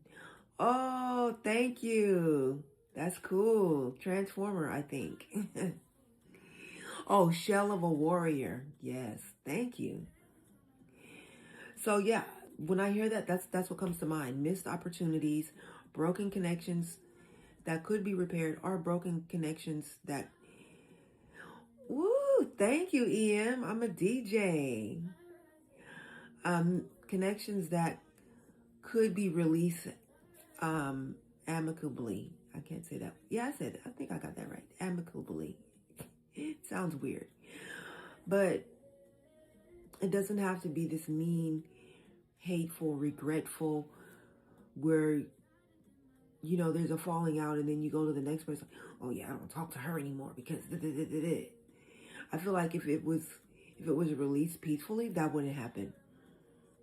oh, thank you. That's cool. Transformer, I think. Oh, Shell of a Warrior. Yes, thank you. So yeah, when I hear that, that's what comes to mind. Missed opportunities, broken connections that could be repaired, or broken connections that, woo, thank you, EM. I'm a DJ. Connections that could be released amicably. I can't say that. Yeah, I said it. I think I got that right. Amicably. It sounds weird. But it doesn't have to be this mean, hateful, regretful, where, there's a falling out and then you go to the next person. Oh yeah, I don't talk to her anymore because I feel like if it was released peacefully, that wouldn't happen.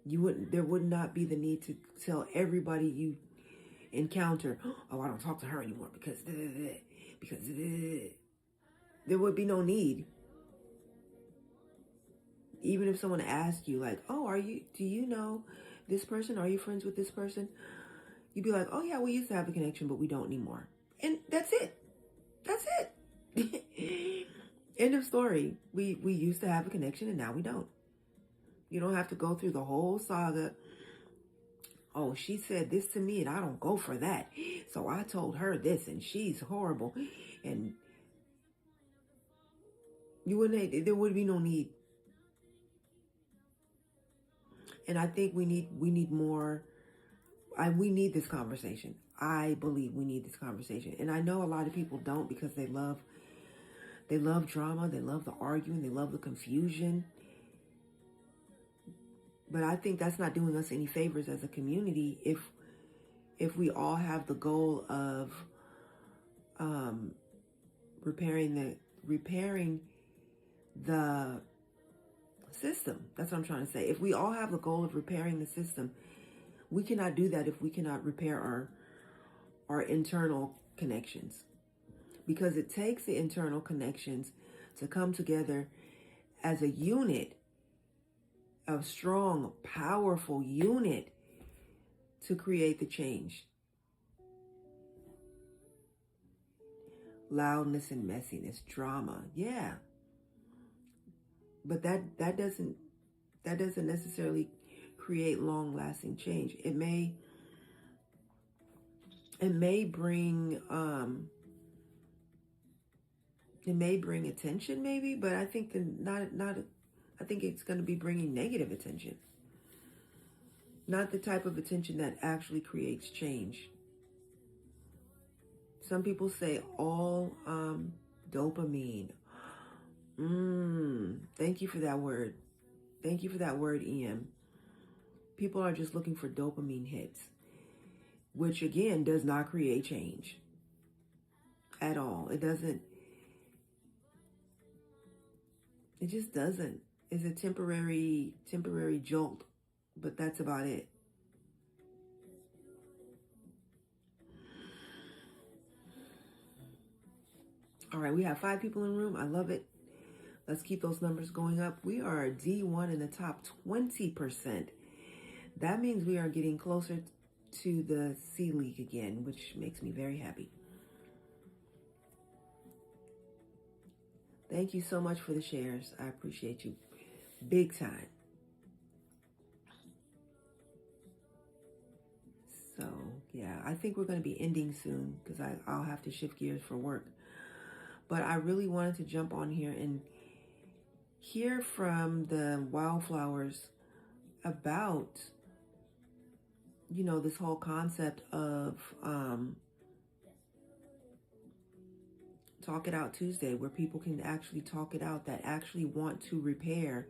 There would not be the need to tell everybody you encounter, oh, I don't talk to her anymore because there would be no need. Even if someone asks you, like, oh, do you know this person? Are you friends with this person? You'd be like, oh yeah, we used to have a connection, but we don't anymore. And that's it. End of story. We used to have a connection and now we don't. You don't have to go through the whole saga. Oh, she said this to me and I don't go for that. So I told her this and she's horrible. And there would be no need. And I think we need more. We need this conversation. I believe we need this conversation. And I know a lot of people don't, because they love drama, they love the arguing, they love the confusion. But I think that's not doing us any favors as a community if we all have the goal of repairing the system. That's what I'm trying to say. If we all have the goal of repairing the system, we cannot do that if we cannot repair our internal connections. Because it takes the internal connections to come together as a unit, a strong, powerful unit, to create the change. Loudness and messiness, drama, yeah. But that doesn't necessarily create long-lasting change. It may bring attention, maybe, but I think I think it's going to be bringing negative attention, not the type of attention that actually creates change. Some people say all dopamine. Thank you for that word. Thank you for that word, EM. People are just looking for dopamine hits, which again does not create change at all. It doesn't. It just doesn't. It's a temporary jolt, but that's about it. All right, we have 5 people in the room. I love it. Let's keep those numbers going up. We are D1 in the top 20%. That means we are getting closer to the C League again, which makes me very happy. Thank you so much for the shares. I appreciate you big time. So, yeah, I think we're going to be ending soon because I'll have to shift gears for work. But I really wanted to jump on here and hear from the Wildflowers about, you know, this whole concept of Talk It Out Tuesday, where people can actually talk it out, that actually want to repair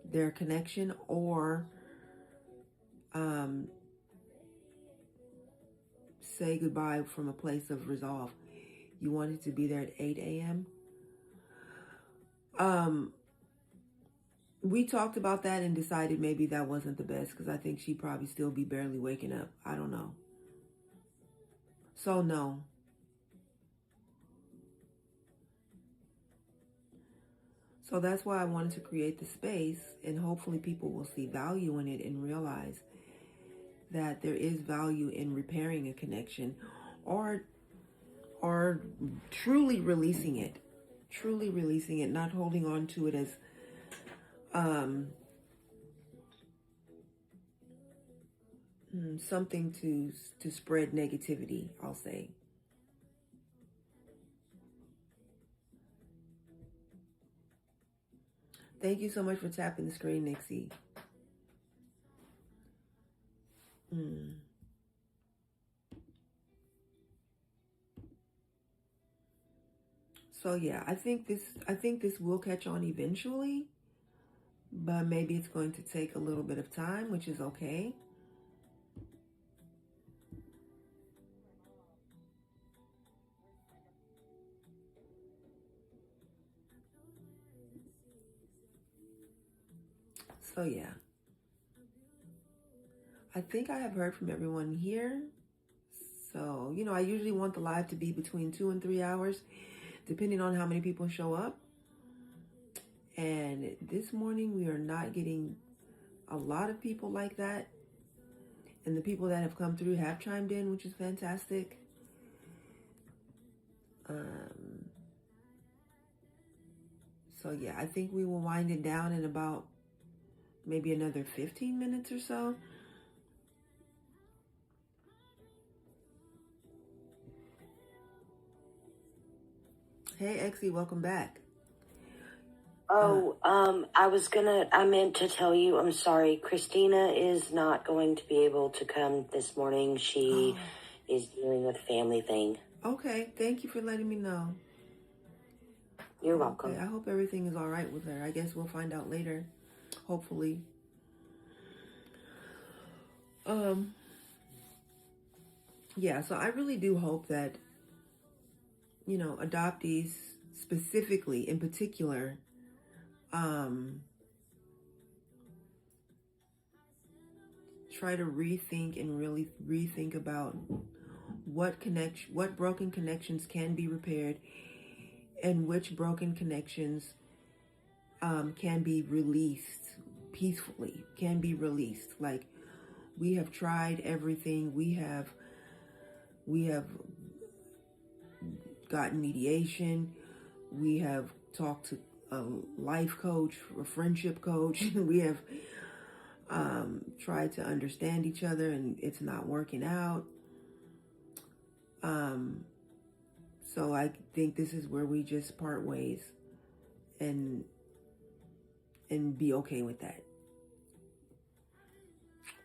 their connection or say goodbye from a place of resolve. You wanted to be there at 8 a.m. We talked about that and decided maybe that wasn't the best because I think she'd probably still be barely waking up. I don't know. So no. So that's why I wanted to create the space, and hopefully people will see value in it and realize that there is value in repairing a connection or truly releasing it, not holding on to it as something to spread negativity, I'll say. Thank you so much for tapping the screen, Nixie. So yeah, I think this will catch on eventually, but maybe it's going to take a little bit of time, which is okay. So yeah, I think I have heard from everyone here. So, you know, I usually want the live to be between 2 and 3 hours, depending on how many people show up. And this morning we are not getting a lot of people like that. And the people that have come through have chimed in, which is fantastic. So yeah, I think we will wind it down in about maybe another 15 minutes or so. Hey, Exie, welcome back. Oh, I meant to tell you, I'm sorry, Christina is not going to be able to come this morning. She is dealing with a family thing. Okay, thank you for letting me know. You're welcome. I hope everything is all right with her. I guess we'll find out later, hopefully. Yeah, so I really do hope that, you know, adoptees specifically, in particular, try to rethink and really rethink about what broken connections can be repaired and which broken connections can be released peacefully, can be released. Like, we have tried everything. We have gotten mediation. We have talked to a life coach, a friendship coach. We have tried to understand each other, and it's not working out. So I think this is where we just part ways and be okay with that.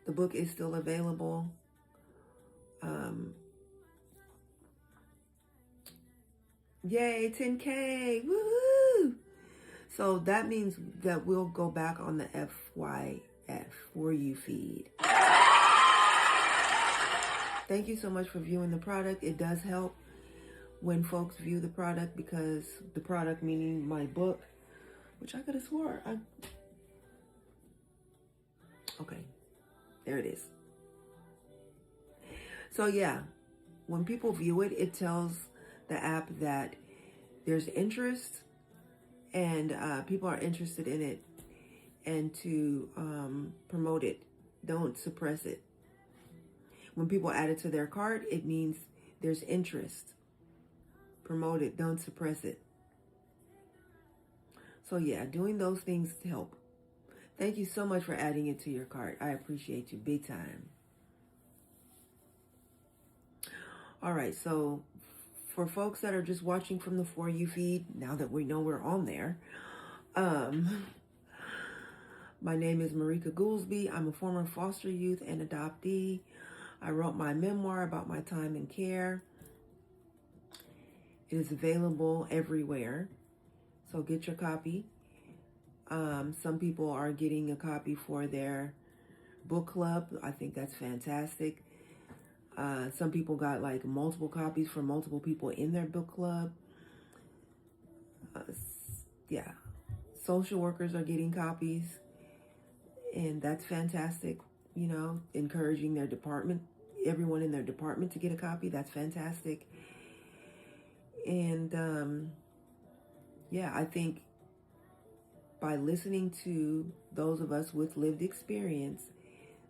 The book is still available. Yay, 10K! Woohoo! So that means that we'll go back on the FYF for you feed. Thank you so much for viewing the product. It does help when folks view the product, because the product meaning my book, which I could have swore okay, there it is. So yeah, when people view it, it tells the app that there's interest and people are interested in it, and to promote it. Don't suppress it. When people add it to their cart, it means there's interest. Promote it. Don't suppress it. So yeah, doing those things help. Thank you so much for adding it to your cart. I appreciate you big time. All right, so for folks that are just watching from the For You feed, now that we know we're on there, my name is Marika Goolsby. I'm a former foster youth and adoptee. I wrote my memoir about my time in care. It is available everywhere, so get your copy. Some people are getting a copy for their book club. I think that's fantastic. Some people got like multiple copies for multiple people in their book club. Yeah, social workers are getting copies, and that's fantastic. You know, encouraging their department, everyone in their department to get a copy. That's fantastic. And yeah, I think by listening to those of us with lived experience,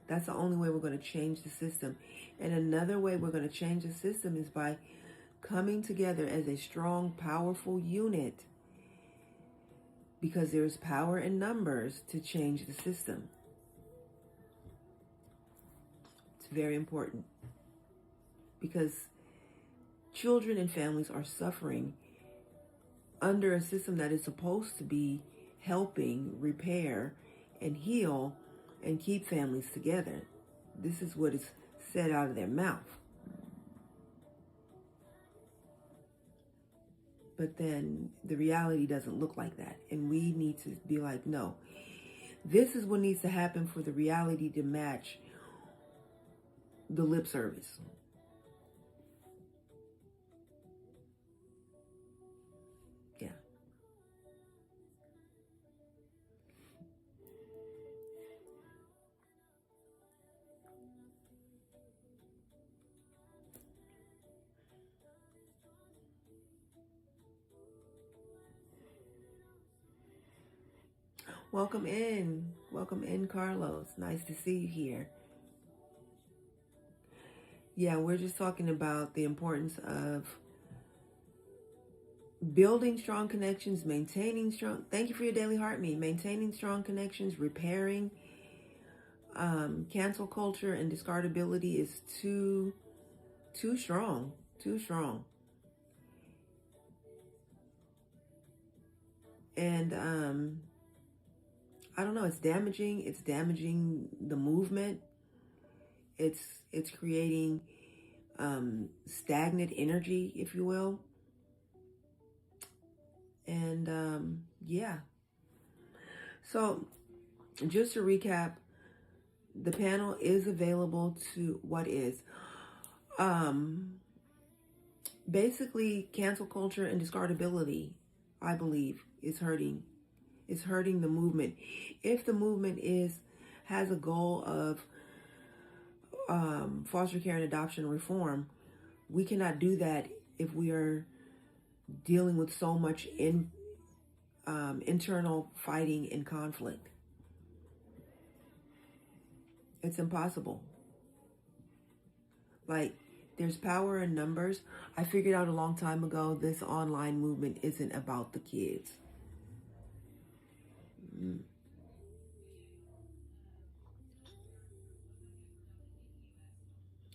that's the only way we're going to change the system. And another way we're going to change the system is by coming together as a strong, powerful unit, because there's power in numbers to change the system. It's very important, because children and families are suffering under a system that is supposed to be helping repair and heal and keep families together. This is what is said out of their mouth. But then the reality doesn't look like that. And we need to be like, no, this is what needs to happen for the reality to match the lip service. Yeah. Welcome in. Welcome in, Carlos. Nice to see you here. Yeah, we're just talking about the importance of building strong connections, maintaining strong, thank you for your daily heart me, maintaining strong connections, repairing. Cancel culture and discardability is too strong. And I don't know, it's damaging the movement. It's creating stagnant energy, if you will. And yeah. So just to recap, the panel is available to basically cancel culture and discardability, I believe, is hurting. It's hurting the movement. If the movement has a goal of foster care and adoption reform, we cannot do that if we are dealing with so much internal fighting and conflict. It's impossible. Like, there's power in numbers. I figured out a long time ago, this online movement isn't about the kids.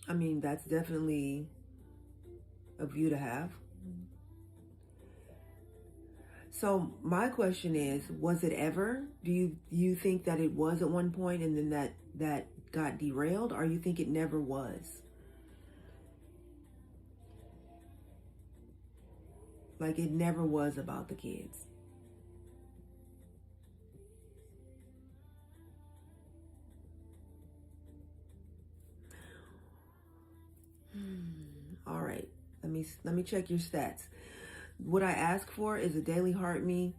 I mean, that's definitely a view to have. So my question is, was it ever? Do you think that it was at one point and then that got derailed, or you think it never was? Like, it never was about the kids. let me check your stats. What I ask for is a daily heart me,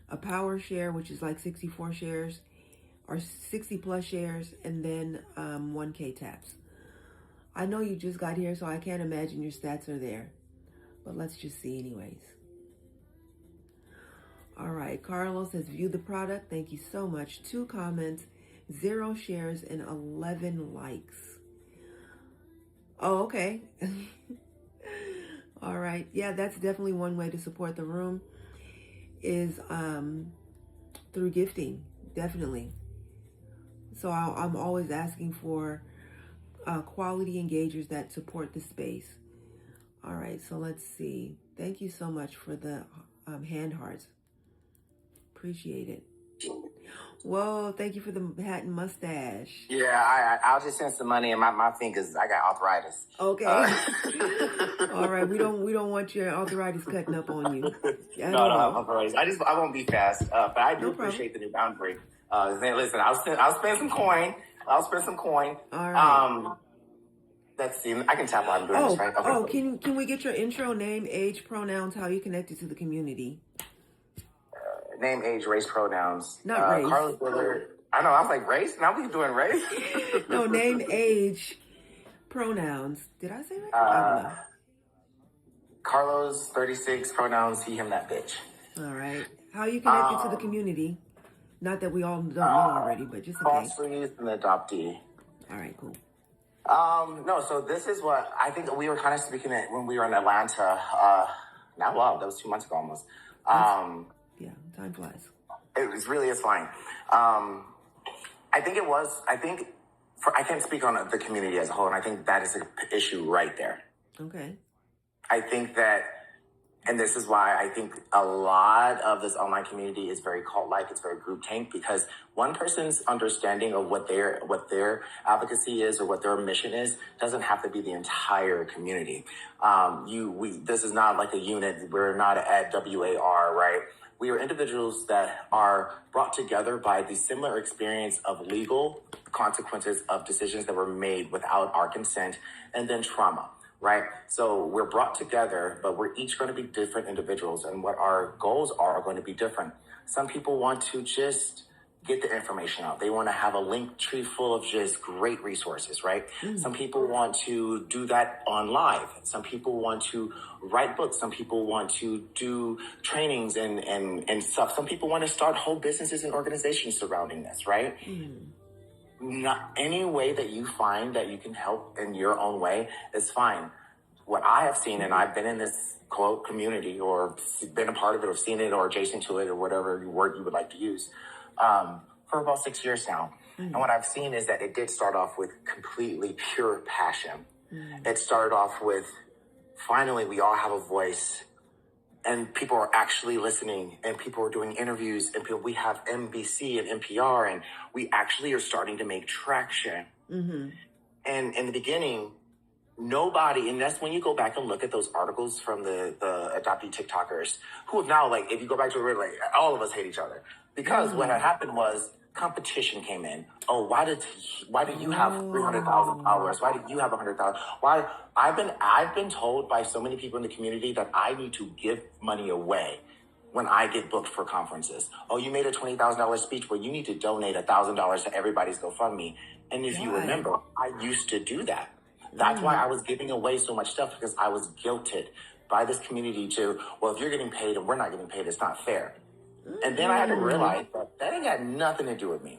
a power share, which is like 64 shares or 60 plus shares, and then 1K taps. I know you just got here, so I can't imagine your stats are there, but let's just see anyways. All right, Carlos has viewed the product. Thank you so much. 2 comments, 0 shares, and 11 likes. Oh, okay. All right. Yeah, that's definitely one way to support the room is through gifting. Definitely. So I'm always asking for quality engagers that support the space. All right. So let's see. Thank you so much for the hand hearts. Appreciate it. Whoa, thank you for the hat and mustache. Yeah, I'll just send some money in my fingers. I got arthritis. Okay. All right, we don't want your arthritis cutting up on you. No, arthritis. I won't be fast, but I do appreciate the new boundary. Listen, I'll spend some coin. All right. Let's see. I can tap while I'm doing this, right? Okay. Can we get your intro, name, age, pronouns, how you connected to the community? Name, age, race, pronouns. Not race. Carlos Willard. I know. I was like race. Now we doing race. No, name, age, pronouns. Did I say that? I don't know. Carlos, 36, pronouns, he, him, that bitch. All right. How you connected to the community? Not that we all don't know already, but just in case. Foster youth and adoptee. All right, cool. No, so this is what I think we were kind of speaking it when we were in Atlanta. That was 2 months ago almost. Yeah, time flies. It's flying. I can't speak on the community as a whole, and I think that is an issue right there. Okay. I think that, and this is why I think a lot of this online community is very cult-like, it's very group-tanked, because one person's understanding of what their advocacy is or what their mission is doesn't have to be the entire community. This is not like a unit. We're not at WAR, right? We are individuals that are brought together by the similar experience of legal consequences of decisions that were made without our consent, and then trauma, right? So we're brought together, but we're each going to be different individuals, and what our goals are going to be different. Some people want to just get the information out. They want to have a link tree full of just great resources, right? Some people want to do that on live. Some people want to write books. Some people want to do trainings and stuff. Some people want to start whole businesses and organizations surrounding this, right? Not any way that you find that you can help in your own way is fine. What I have seen, and I've been in this quote community or been a part of it or seen it or adjacent to it or whatever word you would like to use, for about 6 years now. And what I've seen is that it did start off with completely pure passion. It started off with, finally, we all have a voice and people are actually listening and people are doing interviews and we have NBC and NPR and we actually are starting to make traction. And in the beginning, nobody, and that's when you go back and look at those articles from the adoptee TikTokers who have now, like, if you go back to it, like, all of us hate each other. Because what had happened was competition came in. Oh, why do you have 300,000 followers? Why do you have 100,000? Why? I've been told by so many people in the community that I need to give money away when I get booked for conferences. Oh, you made a $20,000 speech. Well, you need to donate $1,000 to everybody's GoFundMe. And if you remember, I used to do that. That's why I was giving away so much stuff, because I was guilted by this community to, well, if you're getting paid and we're not getting paid, it's not fair. And then I had to realize that ain't got nothing to do with me.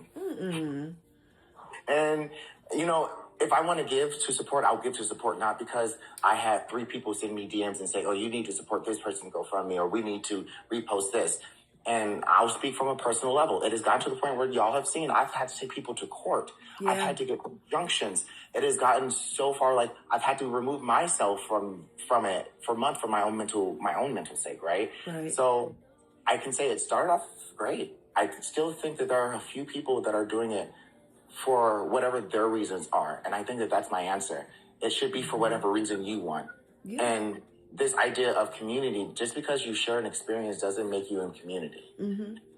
And, you know, if I want to give to support, I'll give to support, not because I had 3 people send me DMs and say, oh, you need to support this person to GoFundMe, or we need to repost this. And I'll speak from a personal level. It has gotten to the point where y'all have seen I've had to take people to court. I've had to get injunctions. It has gotten so far, like I've had to remove myself from it for a month for my own mental sake, right? So I can say it started off great. I still think that there are a few people that are doing it for whatever their reasons are. And I think that that's my answer. It should be for whatever reason you want. And this idea of community, just because you share an experience doesn't make you in community.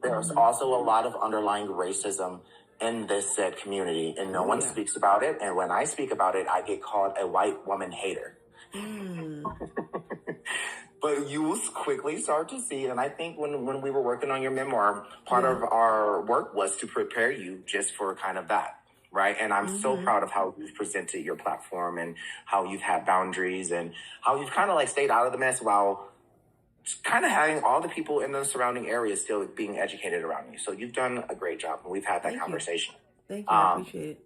There's also a lot of underlying racism in this said community, and no one speaks about it. And when I speak about it, I get called a white woman hater. But you will quickly start to see, and I think when we were working on your memoir, part of our work was to prepare you just for kind of that, right? And I'm so proud of how you've presented your platform and how you've had boundaries and how you've kind of like stayed out of the mess while kind of having all the people in the surrounding area still being educated around you. So you've done a great job, and we've had that conversation. Thank you. I appreciate it.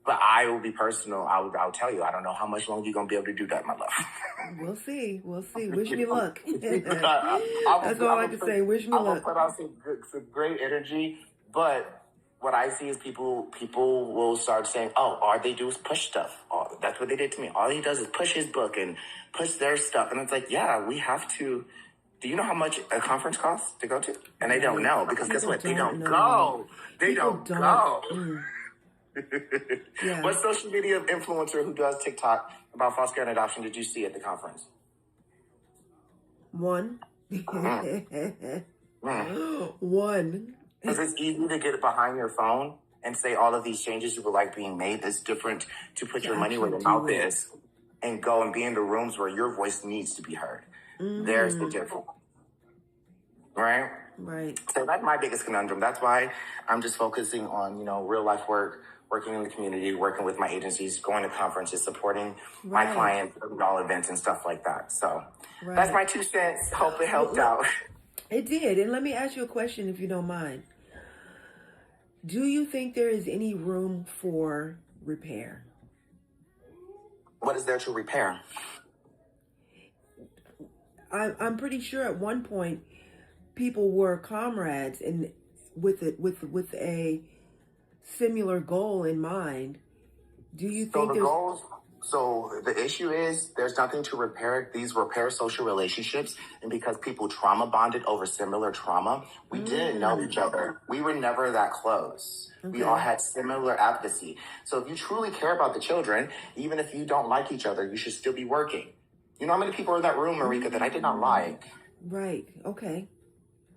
But I will be personal. I'll tell you, I don't know how much longer you're going to be able to do that, my love. We'll see. We'll see. Wish me luck. That's all all I can say. Wish me luck. I'll put out some great energy. But what I see is people will start saying, oh, all they do is push stuff. Oh, that's what they did to me. All he does is push his book and push their stuff. And it's like, yeah, we have to. Do you know how much a conference costs to go to? And they don't know, because guess what? They don't go. They don't go. Yeah. What social media influencer who does TikTok about foster care and adoption did you see at the conference? One. One. Because it's easy to get behind your phone and say all of these changes you would like being made. It's different to put your money where your mouth is and go and be in the rooms where your voice needs to be heard. There's the difference. Right? Right. So that's my biggest conundrum. That's why I'm just focusing on, real life work, working in the community, working with my agencies, going to conferences, supporting my clients, all events and stuff like that. So that's my 2 cents. Hope it helped out. It did. And let me ask you a question, if you don't mind. Do you think there is any room for repair? What is there to repair? I'm pretty sure at one point people were comrades and with a similar goal in mind. Do you think So the issue is there's nothing to repair. These were parasocial relationships, and because people trauma bonded over similar trauma, we didn't know each other. We were never that close. We all had similar advocacy. So if you truly care about the children, even if you don't like each other, you should still be working. You know how many people were in that room, Marika, that I did not like? Right. Okay.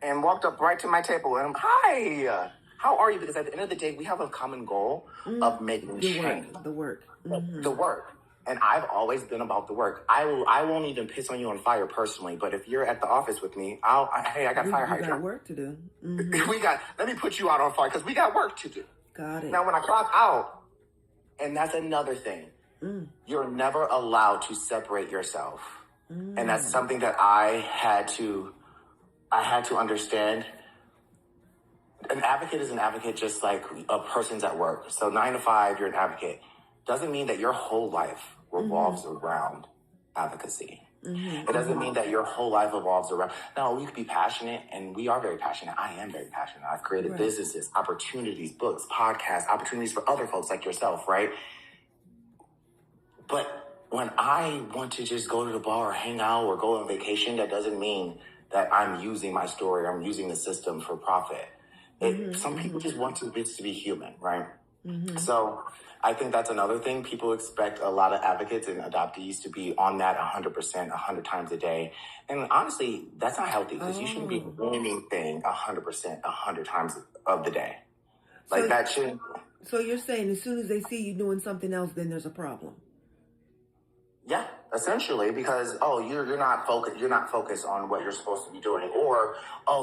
And walked up right to my table and hi, how are you? Because at the end of the day, we have a common goal of making change. The work. The work. And I've always been about the work. I won't even piss on you on fire personally, but if you're at the office with me, I got fire hydrant. We got work to do. Let me put you out on fire because we got work to do. Got it. Now, when I clock out, and that's another thing, you're never allowed to separate yourself. And that's something that I had to understand. An advocate is an advocate just like a person's at work. So 9 to 5, you're an advocate. Doesn't mean that your whole life revolves around advocacy. It doesn't mean that your whole life revolves around... No, you could be passionate, and we are very passionate. I am very passionate. I've created businesses, opportunities, books, podcasts, opportunities for other folks like yourself, right? But when I want to just go to the bar or hang out or go on vacation, that doesn't mean that I'm using my story, I'm using the system for profit. Some people just want to be human, right? So I think that's another thing. People expect a lot of advocates and adoptees to be on that 100%, 100 times a day. And honestly, that's not healthy because you shouldn't be doing anything 100%, 100 times of the day. Like that shouldn't... So you're saying as soon as they see you doing something else, then there's a problem? Yeah, essentially, because you're not focused on what you're supposed to be doing, or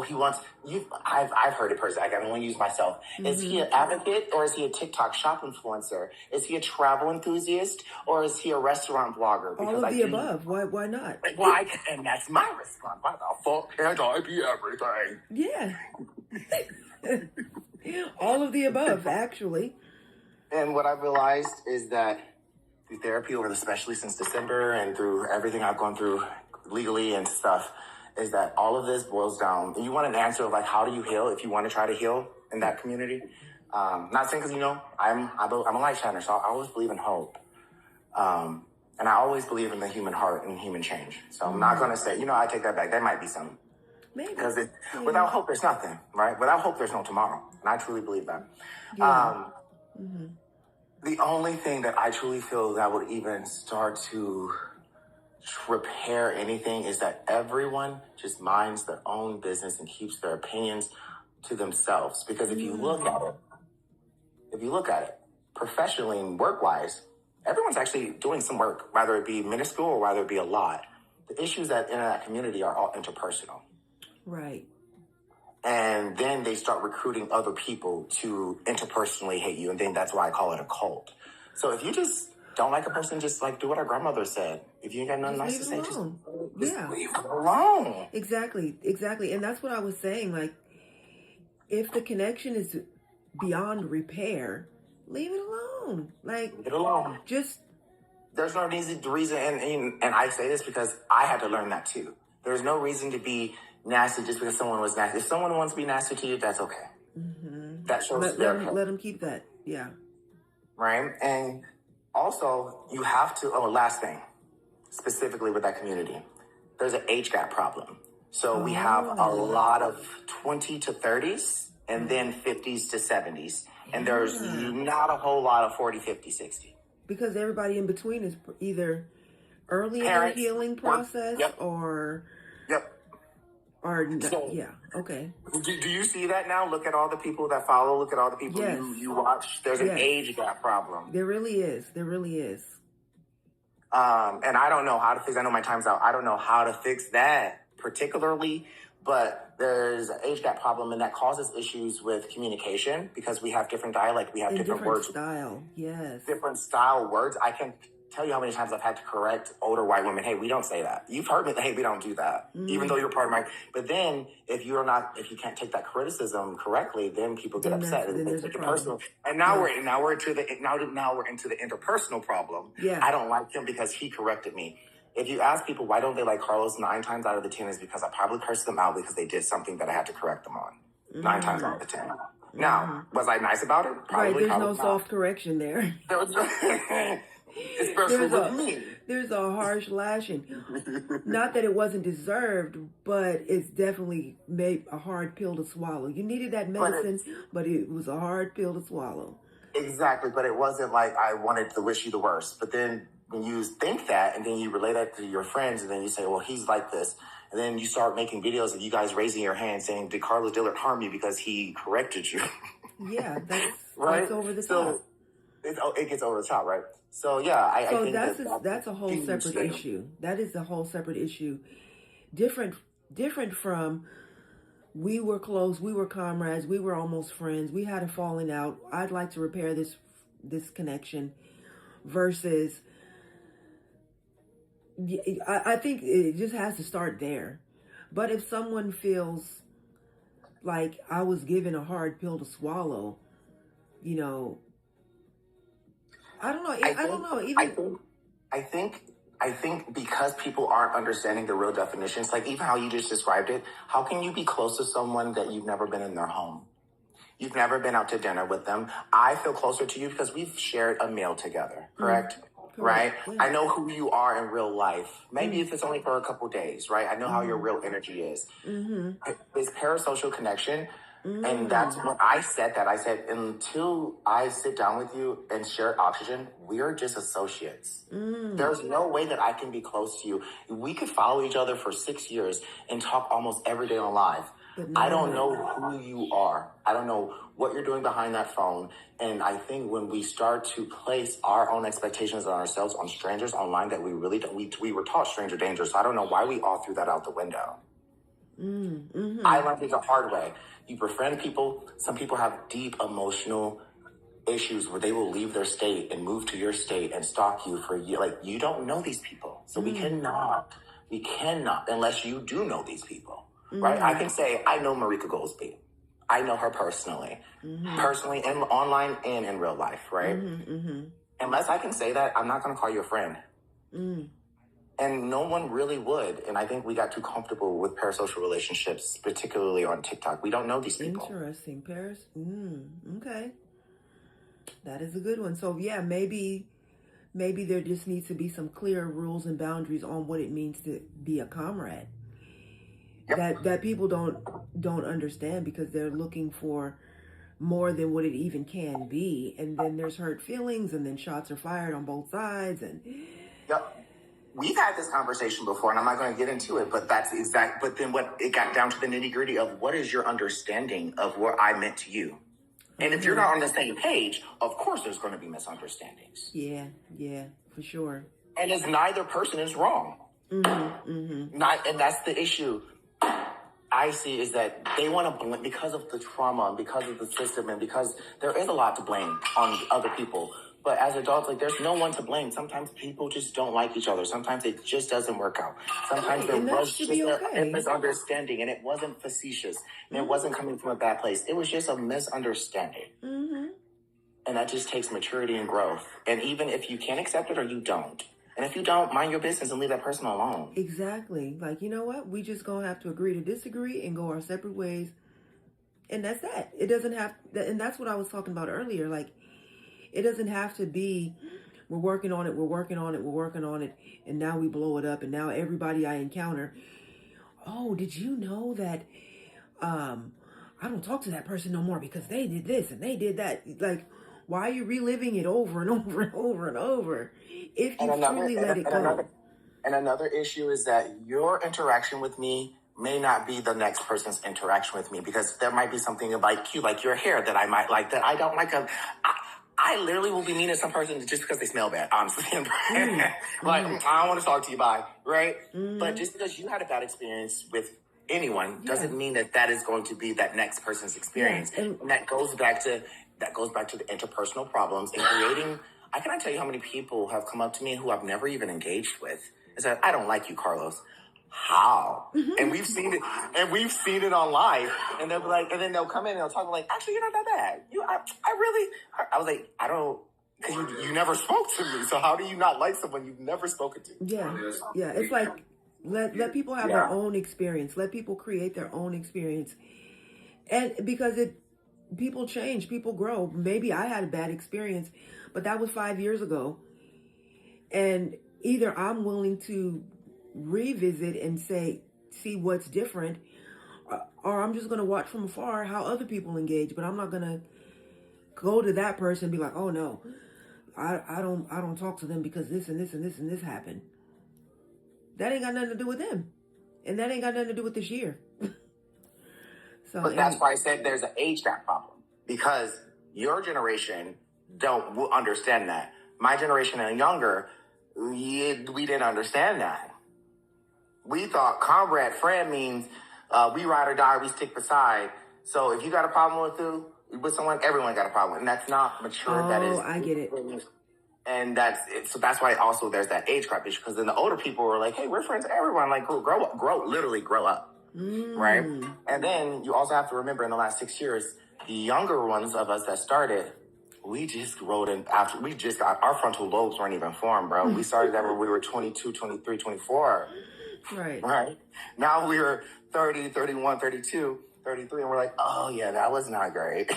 he wants you. I've heard it personally. I can only use myself. Is he an advocate or is he a TikTok shop influencer? Is he a travel enthusiast or is he a restaurant blogger? Because all of the above. Why not? Why? And that's my response. Why the fuck can't I be everything? Yeah, all of the above, actually. And what I realized is that through therapy, especially since December, and through everything I've gone through legally and stuff, is that all of this boils down. You want an answer of like, how do you heal? If you want to try to heal in that community, not saying because I'm a light shiner, so I always believe in hope, and I always believe in the human heart and human change. So I'm not going to say, I take that back. There might be some, because without hope, there's nothing, right? Without hope, there's no tomorrow, and I truly believe that. Yeah. The only thing that I truly feel that would even start to repair anything is that everyone just minds their own business and keeps their opinions to themselves. Because if you look at it, professionally and work-wise, everyone's actually doing some work, whether it be minuscule or whether it be a lot. The issues that in that community are all interpersonal. Right. And then they start recruiting other people to interpersonally hate you. And then that's why I call it a cult. So if you just don't like a person, just like do what our grandmother said. If you ain't got nothing nice to say, just leave it alone. Exactly. And that's what I was saying. Like, if the connection is beyond repair, leave it alone. Like, Leave it alone. Just there's no reason, and I say this because I had to learn that too. There's no reason to be nasty just because someone was nasty. If someone wants to be nasty to you, that's okay. mm-hmm. That shows let them keep that. Yeah. Right. And also, you have to. Oh, last thing, specifically with that community, there's an age gap problem. So we have a lot of 20 to 30s and then 50s to 70s. And there's not a whole lot of 40, 50, 60. Because everybody in between is either early Parents, in the healing process Yep. or So- yeah. Okay. Do you see that now? Look at all the people that follow. Look at all the people Yes. you watch. There's an Yes. age gap problem. There really is. And I don't know how to fix. I know my time's out. I don't know how to fix that particularly, but there's an age gap problem, and that causes issues with communication because we have different dialect, we have And different words, style. Yes. different style words. I can tell you how many times I've had to correct older white women. Hey, we don't say that. You've heard me. Hey, we don't do that. Even though you're part of my. But then if you can't take that criticism correctly, then people get upset and they take it personal. And now we're into the interpersonal problem. Yeah. I don't like him because he corrected me. If you ask people why don't they like Carlos, 9 times out of the 10 is because I probably cursed them out because they did something that I had to correct them on. 9 times out of the 10. Now, was I nice about it? Probably. Right. There's probably no not. soft correction there. There was especially with me. There's a harsh lashing. Not that it wasn't deserved, but it's definitely made a hard pill to swallow. You needed that medicine, but it was a hard pill to swallow. Exactly, but it wasn't like I wanted to wish you the worst. But then when you think that, and then you relay that to your friends, and then you say, well, he's like this. And then you start making videos of you guys raising your hand saying, did Carlos Dillard harm you because he corrected you? Yeah, that's, right? that's over the top. It gets over the top, right? So, yeah, I think that's a whole separate issue. That is a whole separate issue. Different from we were close, we were comrades, we were almost friends, we had a falling out. I'd like to repair this connection versus I think it just has to start there. But if someone feels like I was given a hard pill to swallow, you know, I don't know. I think because people aren't understanding the real definitions, like even how you just described it, how can you be close to someone that you've never been in their home? You've never been out to dinner with them. I feel closer to you because we've shared a meal together, correct? Right? Yeah. I know who you are in real life. Maybe if it's only for a couple days, right? I know how your real energy is. It's parasocial connection. And that's when I said that. I said, until I sit down with you and share oxygen, we're just associates. There's no way that I can be close to you. We could follow each other for 6 years and talk almost every day on live. I don't know who you are. I don't know what you're doing behind that phone. And I think when we start to place our own expectations on ourselves, on strangers online that we really don't, we were taught stranger danger. So I don't know why we all threw that out the window. I learned it the hard way. You befriend people. Some people have deep emotional issues where they will leave their state and move to your state and stalk you for you. Like, you don't know these people. So we cannot, unless you do know these people, right? I can say, I know Marika Goldsby. I know her personally and online and in real life, right? Unless I can say that, I'm not going to call you a friend. And no one really would. And I think we got too comfortable with parasocial relationships, particularly on TikTok. We don't know these people. Interesting. Okay. That is a good one. So, yeah, maybe there just needs to be some clear rules and boundaries on what it means to be a comrade. Yep. That people don't understand because they're looking for more than what it even can be. And then there's hurt feelings, and then shots are fired on both sides. And we've had this conversation before, and I'm not going to get into it, but that's but then what it got down to the nitty gritty of what is your understanding of what I meant to you? And if you're not on the same page, of course there's going to be misunderstandings. Yeah, for sure. And it's neither person is wrong. And that's the issue I see, is that they want to blame because of the trauma, and because of the system, and because there is a lot to blame on other people. But as adults, like, there's no one to blame. Sometimes people just don't like each other. Sometimes it just doesn't work out. Sometimes there was just a misunderstanding, and it wasn't facetious, and it wasn't coming from a bad place. It was just a misunderstanding. And that just takes maturity and growth. And even if you can accept it or you don't, and if you don't, mind your business and leave that person alone. Exactly. Like, you know what? We just gonna have to agree to disagree and go our separate ways. And that's that. It doesn't have, and that's what I was talking about earlier. Like, it doesn't have to be, we're working on it, and now we blow it up, and now everybody I encounter, oh, did you know that I don't talk to that person no more because they did this and they did that? Like, why are you reliving it over and over and over and over if you truly let it go? And another issue is that your interaction with me may not be the next person's interaction with me, because there might be something like you, like your hair, that I might like that I don't like. I literally will be mean to some person just because they smell bad, honestly. Like, I don't want to talk to you, bye, right? But just because you had a bad experience with anyone doesn't mean that that is going to be that next person's experience. And that goes back to the interpersonal problems and creating. I cannot tell you how many people have come up to me who I've never even engaged with and said, "I don't like you, Carlos." How? And we've seen it online, and they'll be like, and then they'll come in and they'll talk like, actually, you're not that bad. I was like, I don't, because you never spoke to me. So how do you not like someone you've never spoken to? Yeah. It's like, let people have their own experience. Let people create their own experience. And because people change, people grow. Maybe I had a bad experience, but that was 5 years ago. And either I'm willing to revisit and see what's different, or I'm just going to watch from afar how other people engage, but I'm not going to go to that person and be like, oh no, I don't talk to them because this and this and this and this happened. That ain't got nothing to do with them, and that ain't got nothing to do with this year. But that's why I said there's an age gap problem, because your generation don't understand that. My generation and younger, we didn't understand that. We thought comrade, friend means we ride or die, we stick beside. So if you got a problem with someone, everyone got a problem. And that's not mature. I get it. And that's it. So that's why also there's that age gap issue. Because then the older people were like, hey, we're friends with everyone. Like, literally grow up. Right? And then you also have to remember, in the last 6 years, the younger ones of us that started, we just rode in after, we just got, our frontal lobes weren't even formed, bro. We started that when we were 22, 23, 24. Right. Now we're 30, 31, 32, 33, and we're like, oh yeah, that was not great.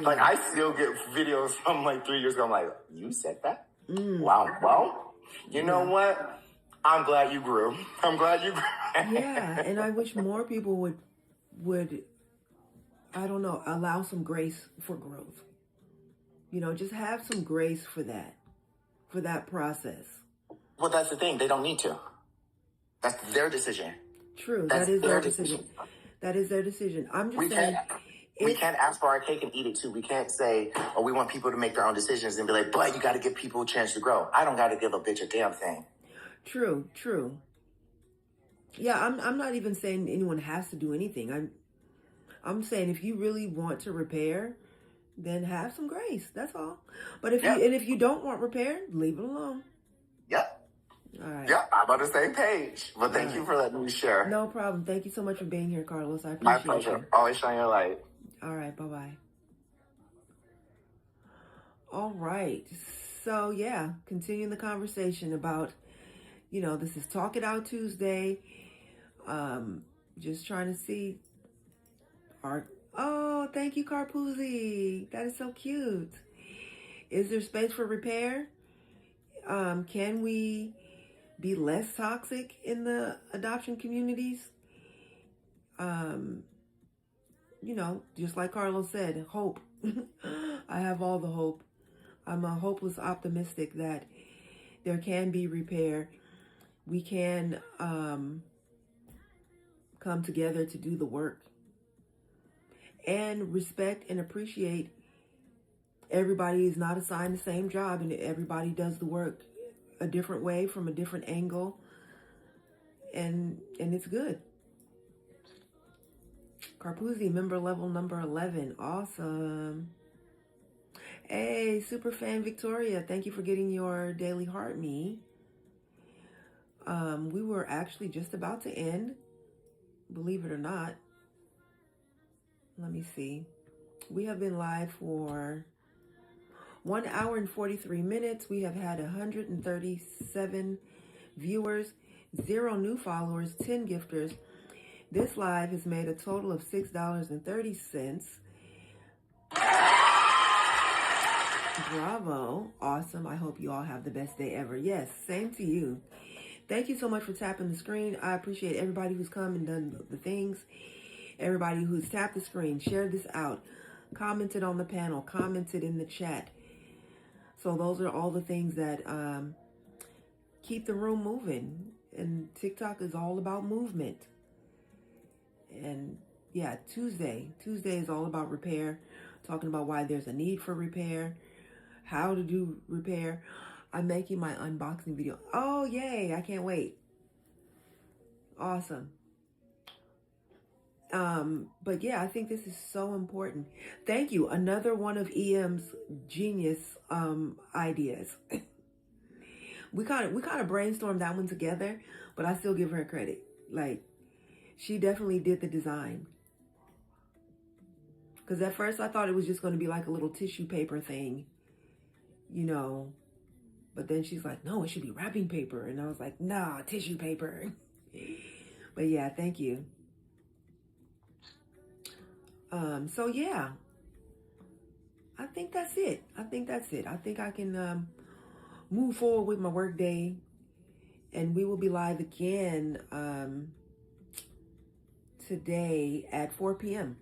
Like, I still get videos from like 3 years ago. I'm like, you said that? Wow. Well, you know what? I'm glad you grew. Yeah, and I wish more people would, I don't know, allow some grace for growth. You know, just have some grace for that process. Well, that's the thing. They don't need to. That's their decision. True. That is their decision. That is their decision. I'm just saying. We can't ask for our cake and eat it too. We can't say, oh, we want people to make their own decisions and be like, but you got to give people a chance to grow. I don't got to give a bitch a damn thing. True. Yeah, I'm not even saying anyone has to do anything. I'm saying if you really want to repair, then have some grace. That's all. But if you don't want repair, leave it alone. Yep. All right. Yep, I'm on the same page. But thank you for letting me share. No problem. Thank you so much for being here, Carlos. I appreciate My pleasure. you. Always shine your light. All right. Bye-bye. All right. So, yeah, continuing the conversation about, this is Talk It Out Tuesday. Just trying to see thank you, Carpuzzi. That is so cute. Is there space for repair? Can we be less toxic in the adoption communities? Just like Carlos said, hope. I have all the hope. I'm a hopeless optimistic that there can be repair. We can come together to do the work. and respect and appreciate everybody is not assigned the same job, and everybody does the work a different way from a different angle, and it's good. Carpuzzi, member level number 11. Awesome. Hey, super fan Victoria, thank you for getting your daily heart me. We were actually just about to end, believe it or not. Let me see. We have been live for 1 hour and 43 minutes. We have had 137 viewers, 0 new followers, 10 gifters. This live has made a total of $6.30. Bravo. Awesome. I hope you all have the best day ever. Yes, same to you. Thank you so much for tapping the screen. I appreciate everybody who's come and done the things. Everybody who's tapped the screen, shared this out, commented on the panel, commented in the chat. So those are all the things that keep the room moving. And TikTok is all about movement. And yeah, Tuesday is all about repair. Talking about why there's a need for repair, how to do repair. I'm making my unboxing video. Oh, yay. I can't wait. Awesome. But yeah, I think this is so important. Thank you. Another one of EM's genius ideas. we kind of brainstormed that one together, but I still give her credit. Like, she definitely did the design. Because at first I thought it was just going to be like a little tissue paper thing, you know. But then she's like, no, it should be wrapping paper. And I was like, nah, tissue paper. But yeah, thank you. So yeah, I think that's it. I think I can move forward with my work day, and we will be live again today at 4 p.m.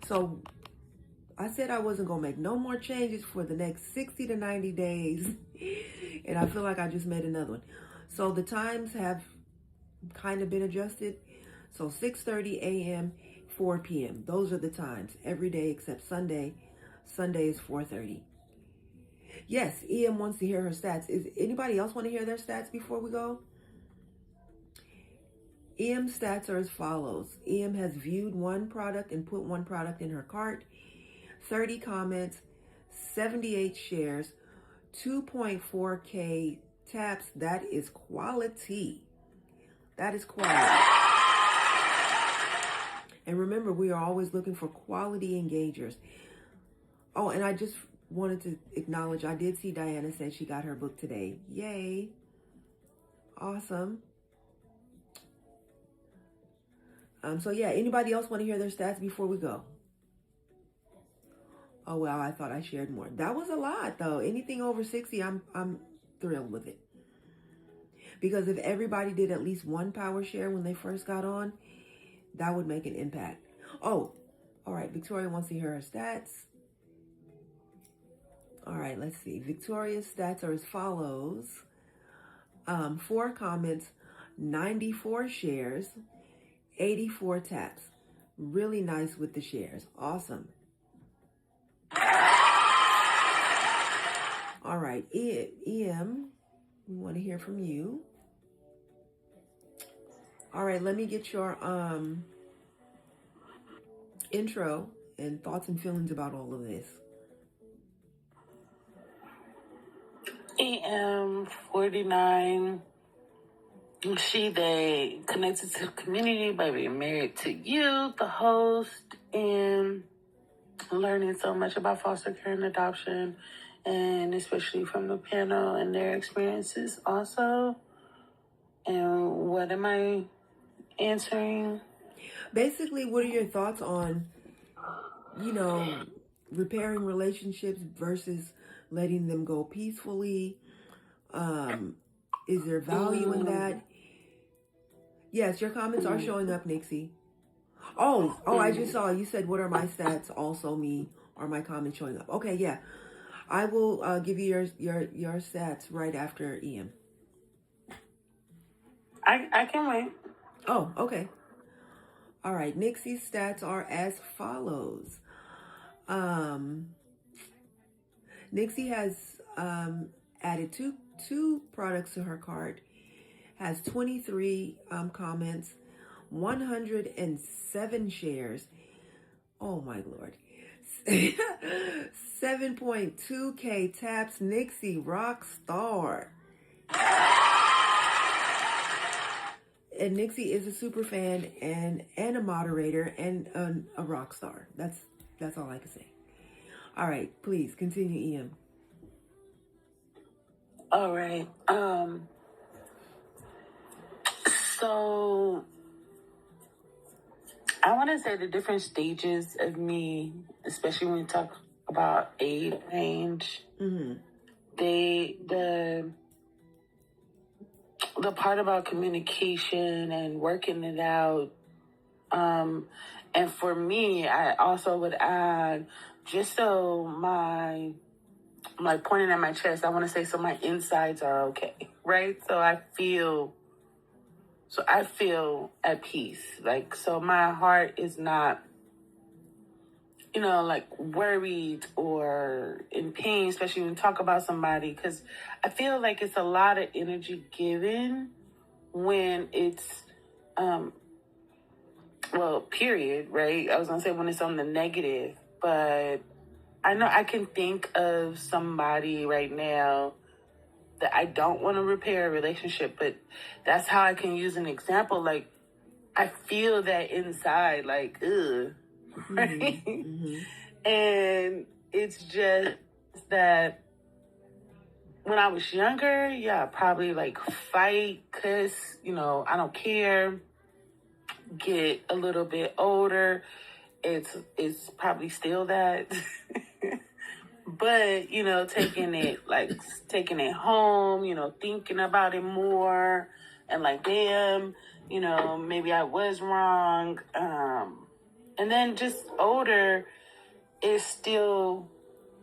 So I said I wasn't going to make no more changes for the next 60 to 90 days. And I feel like I just made another one. So the times have kind of been adjusted. So 6:30 a.m., 4 p.m. Those are the times every day except Sunday. Sunday is 4:30. Yes, EM wants to hear her stats. Is anybody else want to hear their stats before we go? EM's stats are as follows. EM has viewed one product and put one product in her cart. 30 comments, 78 shares, 2.4K taps. That is quality. That is quality. And remember, we are always looking for quality engagers. Oh, and I just wanted to acknowledge, I did see Diana say she got her book today. Yay. Awesome. So yeah, anybody else want to hear their stats before we go? Oh, well, I thought I shared more. That was a lot, though. Anything over 60, I'm thrilled with it. Because if everybody did at least one power share when they first got on, that would make an impact. Oh, all right. Victoria wants to hear her stats. All right, let's see. Victoria's stats are as follows. 4 comments, 94 shares, 84 taps. Really nice with the shares. Awesome. All right, EM, we want to hear from you. All right, let me get your intro and thoughts and feelings about all of this. EM 49. She, they connected to the community by being married to you, the host, and learning so much about foster care and adoption, and especially from the panel and their experiences also. And what am I answering? Basically, what are your thoughts on, repairing relationships versus letting them go peacefully? Is there value in that? Yes, your comments are showing up, Nixie. Oh, I just saw you said, what are my stats? Also me, are my comments showing up? Okay, yeah. I will give you your stats right after EM. I can wait. Oh, okay. All right, Nixie's stats are as follows. Nixie has added two products to her cart, has 23 comments, 107 shares. Oh my lord. 7.2K taps. Nixie, rock star. And Nixie is a super fan and a moderator and a rock star. That's all I can say. All right, please continue, Em. All right. So I want to say the different stages of me, especially when we talk about age range, the part about communication and working it out. And for me, I also would add, just so I'm like pointing at my chest, I want to say, so my insides are okay, right? So I feel at peace. Like, so my heart is not, like worried or in pain, especially when we talk about somebody, because I feel like it's a lot of energy given when it's, period, right? I was going to say when it's on the negative, but I know I can think of somebody right now that I don't want to repair a relationship, but that's how I can use an example. Like, I feel that inside, like, ugh, right? And it's just that when I was younger, yeah, probably like fight, cuss, I don't care. Get a little bit older, it's probably still that. But, taking it home, thinking about it more and like, damn, maybe I was wrong. And then just older is still,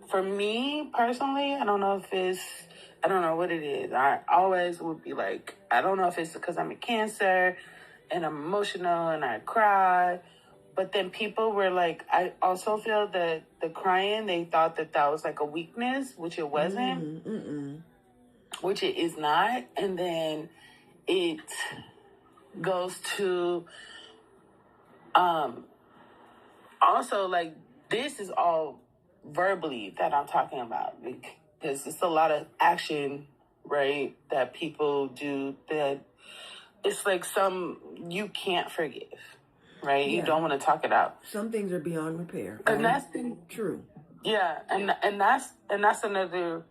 for me personally, I don't know what it is. I always would be like, I don't know if it's because I'm a Cancer and I'm emotional and I cry. But then people were like, I also feel that the crying, they thought that was like a weakness, which it wasn't, which it is not. And then it goes to, also like, this is all verbally that I'm talking about, because it's a lot of action, right, that people do that it's like you can't forgive. Right, yeah. You don't want to talk it out. Some things are beyond repair, and that's true. Yeah, and that's another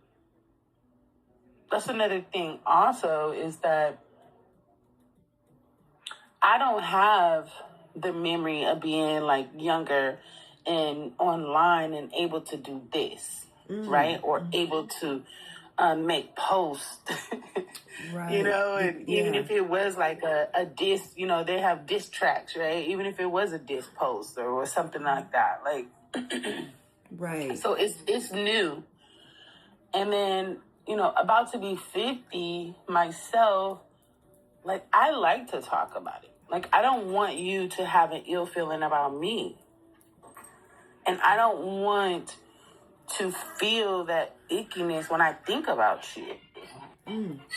thing. Also, is that I don't have the memory of being like younger and online and able to do this, right, or able to make posts. Right. And even if it was like a diss, they have diss tracks, right? Even if it was a diss post or something like that, like, right. So it's new. And then, about to be 50 myself, like, I like to talk about it. Like, I don't want you to have an ill feeling about me. And I don't want to feel that ickiness when I think about you.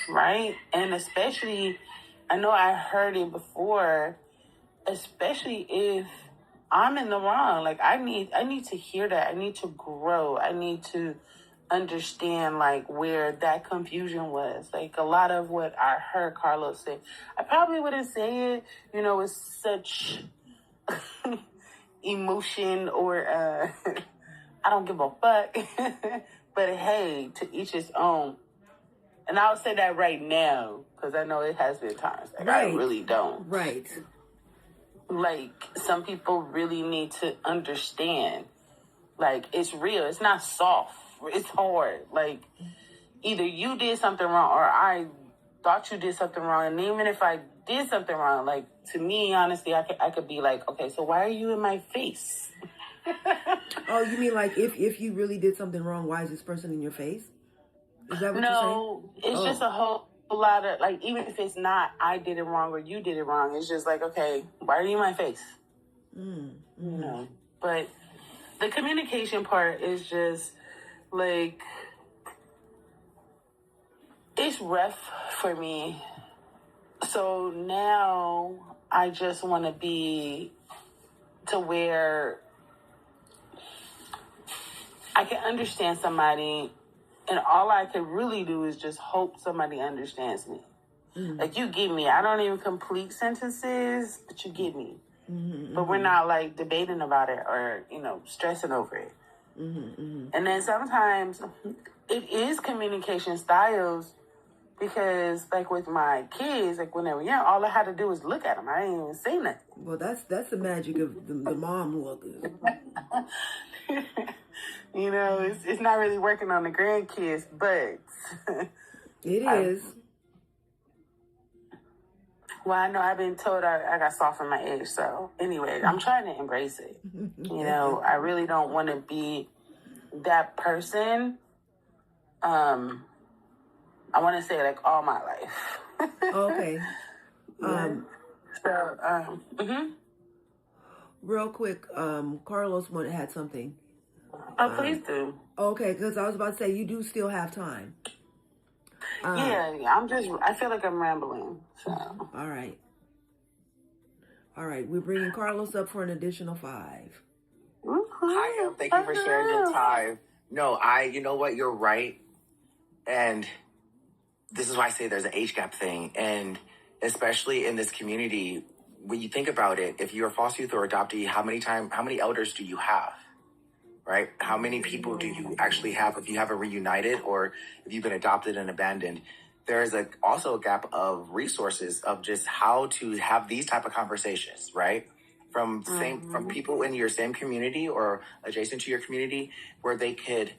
Right? And especially, I know I heard it before, especially if I'm in the wrong. Like, I need to hear that. I need to grow. I need to understand, like, where that confusion was. Like, a lot of what I heard Carlos say, I probably wouldn't say it, with such emotion or I don't give a fuck. But hey, to each his own. And I'll say that right now, because I know it has been times. Like, right. I really don't. Right. Like, some people really need to understand. Like, it's real. It's not soft. It's hard. Like, either you did something wrong or I thought you did something wrong. And even if I did something wrong, like, to me, honestly, I could be like, okay, so why are you in my face? Oh, you mean like if you really did something wrong, why is this person in your face? Is that what you're saying? No, it's just a whole lot of, like, even if it's not I did it wrong or you did it wrong, it's just like, okay, why are you in my face? You know, but the communication part is just like, it's rough for me. So now I just want to be to where I can understand somebody, and all I can really do is just hope somebody understands me. Like, you get me. I don't even complete sentences, but you get me. But we're not like debating about it or, you know, stressing over it. And then sometimes it is communication styles, because like with my kids, like when they were young, all I had to do was look at them. I didn't even say nothing. Well, that's the magic of the mom look. You know, it's not really working on the grandkids, but It is. Well, I know I've been told I got soft for my age. So anyway, I'm trying to embrace it. You know, I really don't want to be that person. I want to say like all my life. Okay. So, Real quick, Carlos had something. Oh, please do. Okay, because I was about to say you do still have time. Yeah, I feel like I'm rambling. So. All right. We're bringing Carlos up for an additional 5. Hi, thank you for sharing your time. No, you know what, you're right. And this is why I say there's an age gap thing. And especially in this community, when you think about it, if you're a foster youth or adoptee, how many elders do you have? Right? How many people do you actually have if you haven't reunited or if you've been adopted and abandoned? There's also a gap of resources of just how to have these type of conversations, right? From people in your same community or adjacent to your community, where they could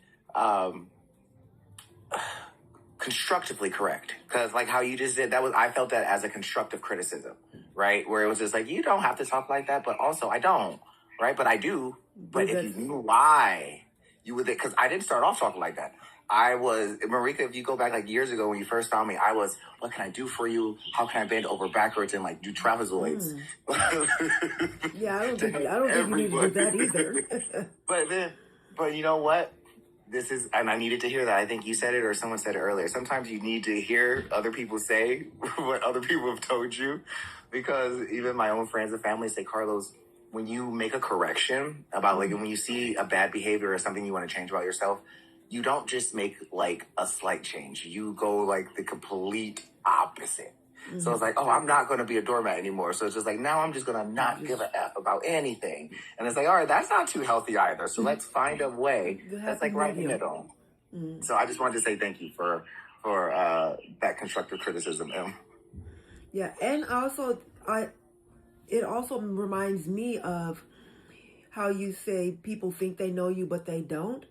constructively correct. Because like how you just did, I felt that as a constructive criticism, right? Where it was just like, you don't have to talk like that, but also I don't, right? But I do. But if you knew why, you would, because I didn't start off talking like that. I was, Marika, if you go back like years ago when you first found me, I was, what can I do for you? How can I bend over backwards and like do trapezoids? Yeah, I don't think you need to do that either. but you know what? And I needed to hear that. I think you said it or someone said it earlier. Sometimes you need to hear other people say what other people have told you, because even my own friends and family say, Carlos, when you make a correction about like when you see a bad behavior or something you want to change about yourself, you don't just make like a slight change. You go like the complete opposite. So it's like, oh, I'm not going to be a doormat anymore. So it's just like, now I'm just going to not give a F about anything. And it's like, all right, that's not too healthy either. So let's find a way that's like right in the middle. So I just wanted to say thank you for that constructive criticism. Yeah, and also it also reminds me of how you say people think they know you, but they don't.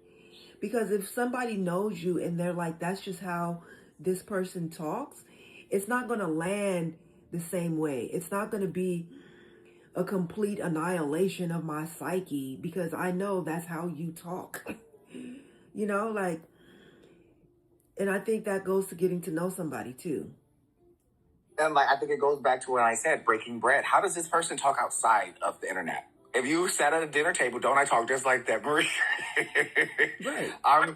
Because if somebody knows you and they're like, that's just how this person talks, it's not going to land the same way. It's not going to be a complete annihilation of my psyche because I know that's how you talk. You know, like, and I think that goes to getting to know somebody too. And like, I think it goes back to what I said, breaking bread. How does this person talk outside of the internet? If you sat at a dinner table, don't I talk just like that, Marie? Right. I'm in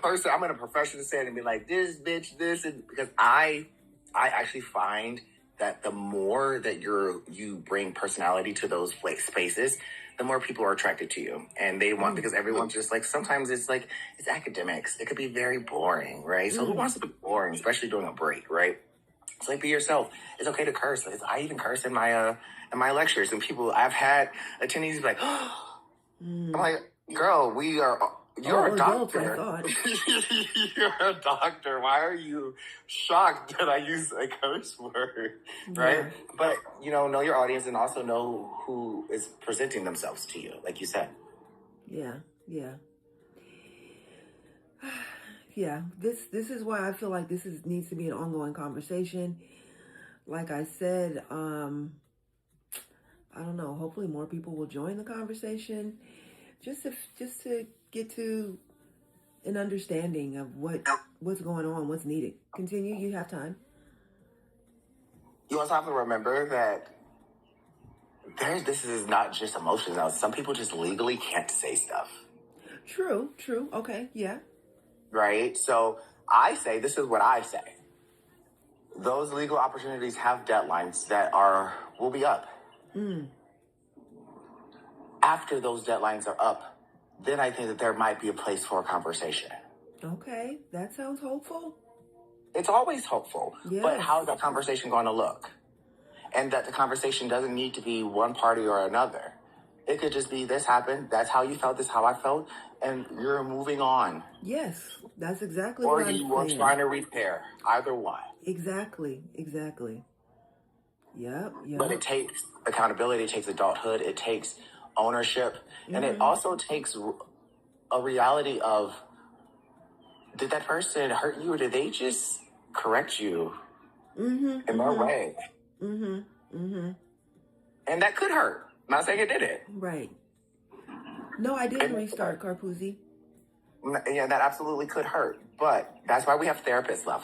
a professional setting and be like, this bitch, this, and because I actually find that the more that you bring personality to those spaces, the more people are attracted to you. And they want, because everyone's just like, sometimes it's like, it's academics. It could be very boring, right? So who wants to be boring, especially during a break, right? So like, be yourself. It's okay to curse. I even curse in my lectures, and I've had attendees be like, I'm like, girl, you're a doctor. You're a doctor. Why are you shocked that I use a curse word, right? Yeah. But, know your audience and also know who is presenting themselves to you, like you said. Yeah. Yeah, this is why I feel like needs to be an ongoing conversation. Like I said, I don't know. Hopefully, more people will join the conversation, just to get to an understanding of what's going on, what's needed. Continue. You have time. You also have to remember that this is not just emotions now. Some people just legally can't say stuff. True. Okay, yeah. Right? So I say, this is what I say. Those legal opportunities have deadlines that will be up. After those deadlines are up, then I think that there might be a place for a conversation. Okay, that sounds hopeful. It's always hopeful. Yes. But how's that conversation going to look? And that the conversation doesn't need to be one party or another. It could just be, this happened, that's how you felt, this is how I felt, and you're moving on. Yes, that's exactly Or what I'm you are saying. trying to repair. Either one. Exactly. Yep. But it takes accountability, it takes adulthood, it takes ownership, and it also takes a reality of, did that person hurt you, or did they just correct you in their way? And that could hurt. I'm not saying it didn't. Right. No, I didn't restart, Carpuzzi. Yeah, that absolutely could hurt. But that's why we have therapists, love.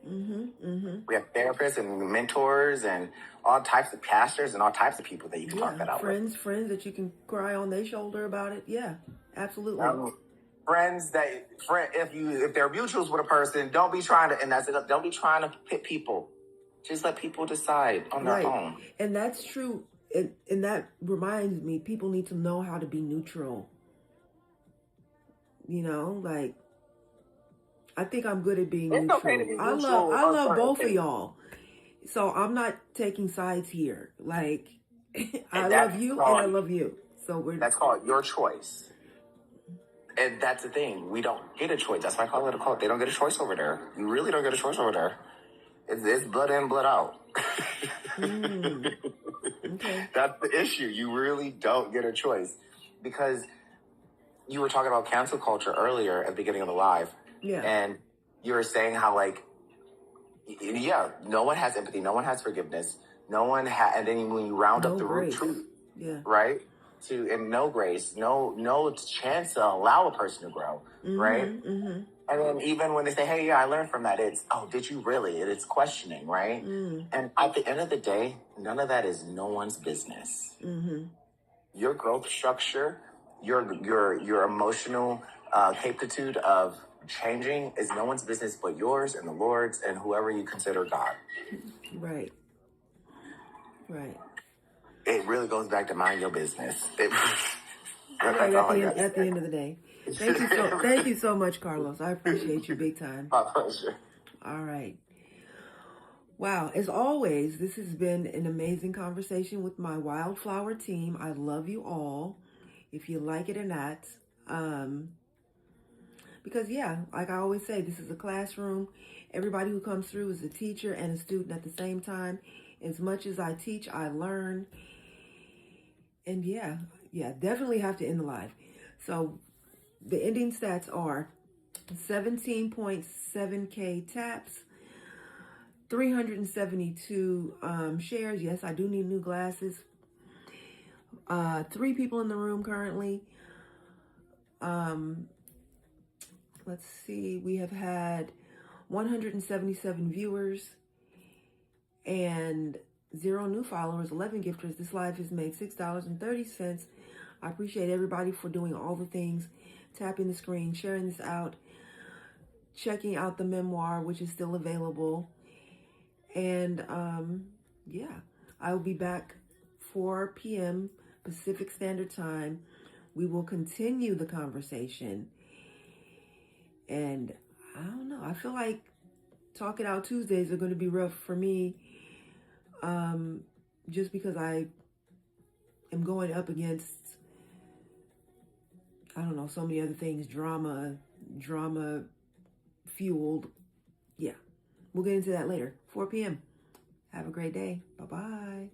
We have therapists and mentors and all types of pastors and all types of people that you can talk that out with. Friends that you can cry on their shoulder about it. Yeah, absolutely. If they're mutuals with a person, don't be trying to, and that's it. Don't be trying to pit people. Just let people decide on their own. And that's true. And that reminds me, people need to know how to be neutral. You know, like, I think I'm good at being neutral. Okay to be I neutral love both of y'all. So I'm not taking sides here. Like, I love you and I love you. So that's called your choice. And that's the thing. We don't get a choice. That's why I call it a cult. They don't get a choice over there. You really don't get a choice over there. It's blood in, blood out. Okay. That's the issue. You really don't get a choice. Because you were talking about cancel culture earlier at the beginning of the live. Yeah. And you were saying how, like, no one has empathy. No one has forgiveness. And then when you round up the root truth, right? And no grace, no chance to allow a person to grow, right? And then even when they say, hey, yeah, I learned from that, it's, oh, did you really? It's questioning, right? And at the end of the day, none of that is no one's business. Your growth structure, your emotional capacity of changing is no one's business but yours and the Lord's and whoever you consider God. Right. It really goes back to mind your business. At the end of the day. Thank you so much, Carlos. I appreciate you big time. My pleasure. All right. Wow. As always, this has been an amazing conversation with my Wildflower team. I love you all, if you like it or not. Because, like I always say, this is a classroom. Everybody who comes through is a teacher and a student at the same time. As much as I teach, I learn. And definitely have to end the live. So the ending stats are 17.7K taps, 372 shares. Yes, I do need new glasses. 3 people in the room currently. Let's see. We have had 177 viewers and 0 new followers, 11 gifters. This live has made $6.30. I appreciate everybody for doing all the things, tapping the screen, sharing this out, checking out the memoir, which is still available. And I will be back 4 p.m. Pacific Standard Time. We will continue the conversation. And I don't know, I feel like Talk It Out Tuesdays are going to be rough for me. Just because I am going up against, I don't know, so many other things, drama fueled. Yeah, we'll get into that later. 4 p.m. Have a great day. Bye-bye.